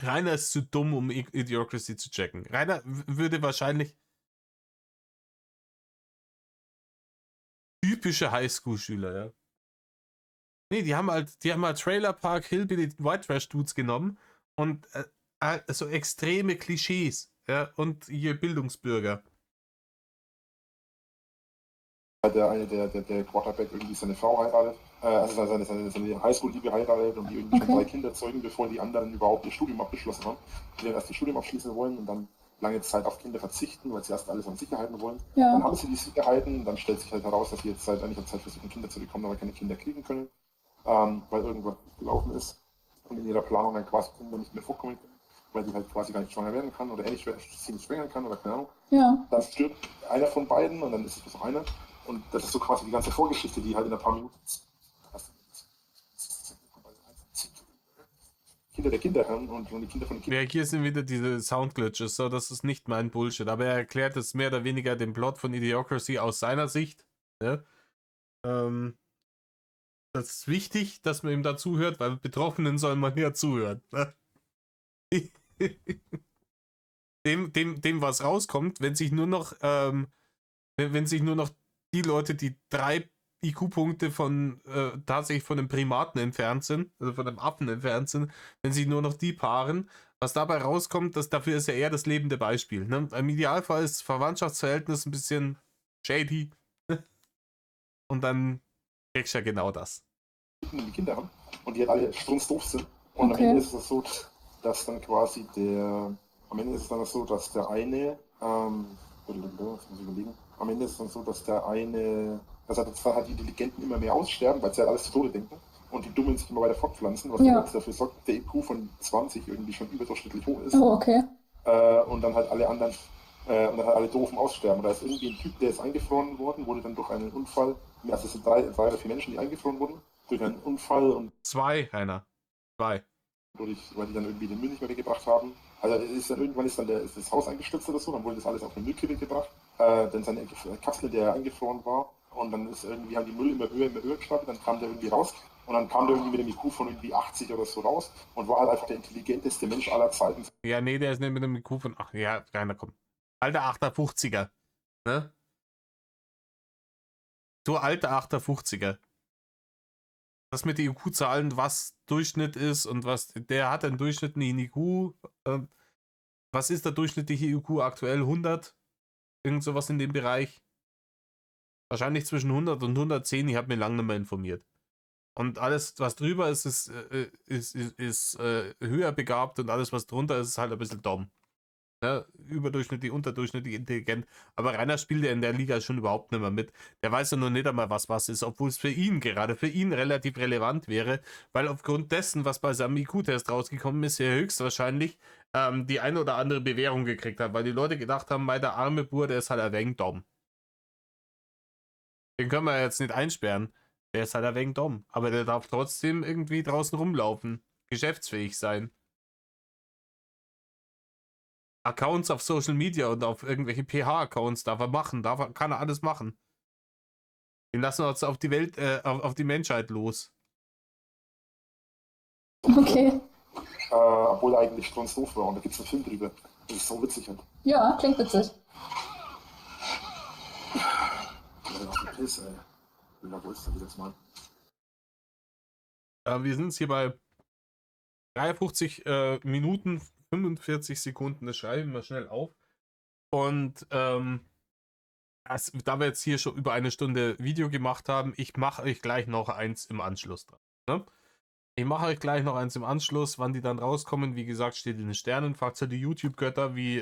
Rainer ist zu dumm, um Idiocracy zu checken. Rainer würde wahrscheinlich typische Highschool-Schüler, ja. Nee, die haben halt Trailer Park Hillbilly White Trash Dudes genommen und so extreme Klischees, ja, und hier Bildungsbürger. der Quarterback irgendwie seine Frau heiratet, also seine Highschool-Liebe heiratet und die irgendwie schon 3 Kinder zeugen, bevor die anderen überhaupt ihr Studium abgeschlossen haben. Die dann erst ihr Studium abschließen wollen und dann lange Zeit auf Kinder verzichten, weil sie erst alles an Sicherheiten wollen. Ja. Dann haben sie die Sicherheiten, dann stellt sich halt heraus, dass sie jetzt seit einiger Zeit versuchen, Kinder zu bekommen, aber keine Kinder kriegen können, weil irgendwas gelaufen ist und in ihrer Planung dann quasi Kinder nicht mehr vorkommen können, weil die halt quasi gar nicht schwanger werden kann oder sie nicht schwängern kann oder keine Ahnung. Ja. Dann stirbt einer von beiden und dann ist es bloß noch einer. Und das ist so quasi die ganze Vorgeschichte, die halt in ein paar Minuten Kinder der Kinder hören und die Kinder von den Kindern. Ja, hier sind wieder diese Soundglitches, so, das ist nicht mein Bullshit, aber er erklärt es mehr oder weniger den Plot von Idiocracy aus seiner Sicht. Ja? Das ist wichtig, dass man ihm da zuhört, weil Betroffenen soll man ja zuhören. Ne? dem was rauskommt, wenn sich nur noch die Leute, die 3 IQ-Punkte von tatsächlich von einem Primaten entfernt sind, also von einem Affen entfernt sind, wenn sich nur noch die paaren, was dabei rauskommt, dafür ist ja eher das lebende Beispiel. Ne? Im Idealfall ist das Verwandtschaftsverhältnis ein bisschen shady und dann kriegst du ja genau das. Die Kinder haben und die halt alle strunzdoof sind. Und am Ende ist es so, dass dann quasi der eine, muss ich überlegen, am Ende ist es dann so, dass der eine, also halt die Intelligenten immer mehr aussterben, weil sie halt alles zu Tode denken und die Dummen sich immer weiter fortpflanzen, was dafür sorgt, dass der IQ von 20 irgendwie schon überdurchschnittlich hoch ist. Oh, okay. Und dann halt alle anderen, alle Doofen aussterben. Und da ist irgendwie ein Typ, der ist eingefroren worden, wurde dann durch einen Unfall, also es sind 3 oder 4 Menschen, die eingefroren wurden, durch einen Unfall und... 2, Heiner. 2. weil die dann irgendwie den Müll nicht mehr weggebracht haben. Also irgendwann ist das Haus eingestürzt oder so, dann wurde das alles auf eine Müllkippe gebracht. Dann seine Kapsel, der eingefroren war. Und dann haben die Müll immer höher gestapelt, dann kam der irgendwie raus. Und dann kam der irgendwie mit dem IQ von irgendwie 80 oder so raus und war halt einfach der intelligenteste Mensch aller Zeiten. Ja, nee, der ist nicht mit einem IQ von, ach ja, keiner kommt. Alter 58er, ne? Du alter 58er. Das mit den IQ-Zahlen, was Durchschnitt ist und was, der hat einen durchschnittlichen IQ. Was ist der durchschnittliche IQ aktuell? 100? Irgend sowas in dem Bereich. Wahrscheinlich zwischen 100 und 110, ich habe mir lange nicht mehr informiert. Und alles, was drüber ist, ist höher begabt und alles, was drunter ist, ist halt ein bisschen dumm. Ne? Überdurchschnittlich, unterdurchschnittlich intelligent. Aber Rainer spielt ja in der Liga schon überhaupt nicht mehr mit. Der weiß ja noch nicht einmal, was ist, obwohl es gerade für ihn relativ relevant wäre, weil aufgrund dessen, was bei seinem IQ-Test rausgekommen ist, er höchstwahrscheinlich die eine oder andere Bewährung gekriegt hat, weil die Leute gedacht haben, der arme Bur, der ist halt ein wenig dumm. Den können wir jetzt nicht einsperren. Der ist halt ein wenig dumm. Aber der darf trotzdem irgendwie draußen rumlaufen. Geschäftsfähig sein. Accounts auf Social Media und auf irgendwelche PH-Accounts darf er machen. Kann er alles machen. Den lassen wir uns auf die Welt, auf die Menschheit los. Okay. Obwohl er eigentlich strunzdoof war und da gibt es einen Film drüber. Das ist so witzig. Ja, klingt witzig. Wir sind jetzt hier bei 53 Minuten, 45 Sekunden. Das schreiben wir schnell auf. Und da wir jetzt hier schon über eine Stunde Video gemacht haben, ich mache euch gleich noch eins im Anschluss dran. Ne? Ich mache euch gleich noch eins im Anschluss. Wann die dann rauskommen, wie gesagt, steht in den Sternen. Fragt ja die YouTube-Götter, wie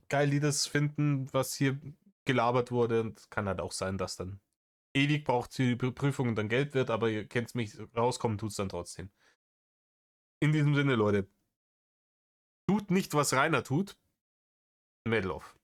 geil die das finden, was hier gelabert wurde. Und kann halt auch sein, dass dann ewig braucht die Prüfung und dann Geld wird, aber ihr kennt mich, rauskommen tut es dann trotzdem. In diesem Sinne, Leute, tut nicht, was Rainer tut. Medal off.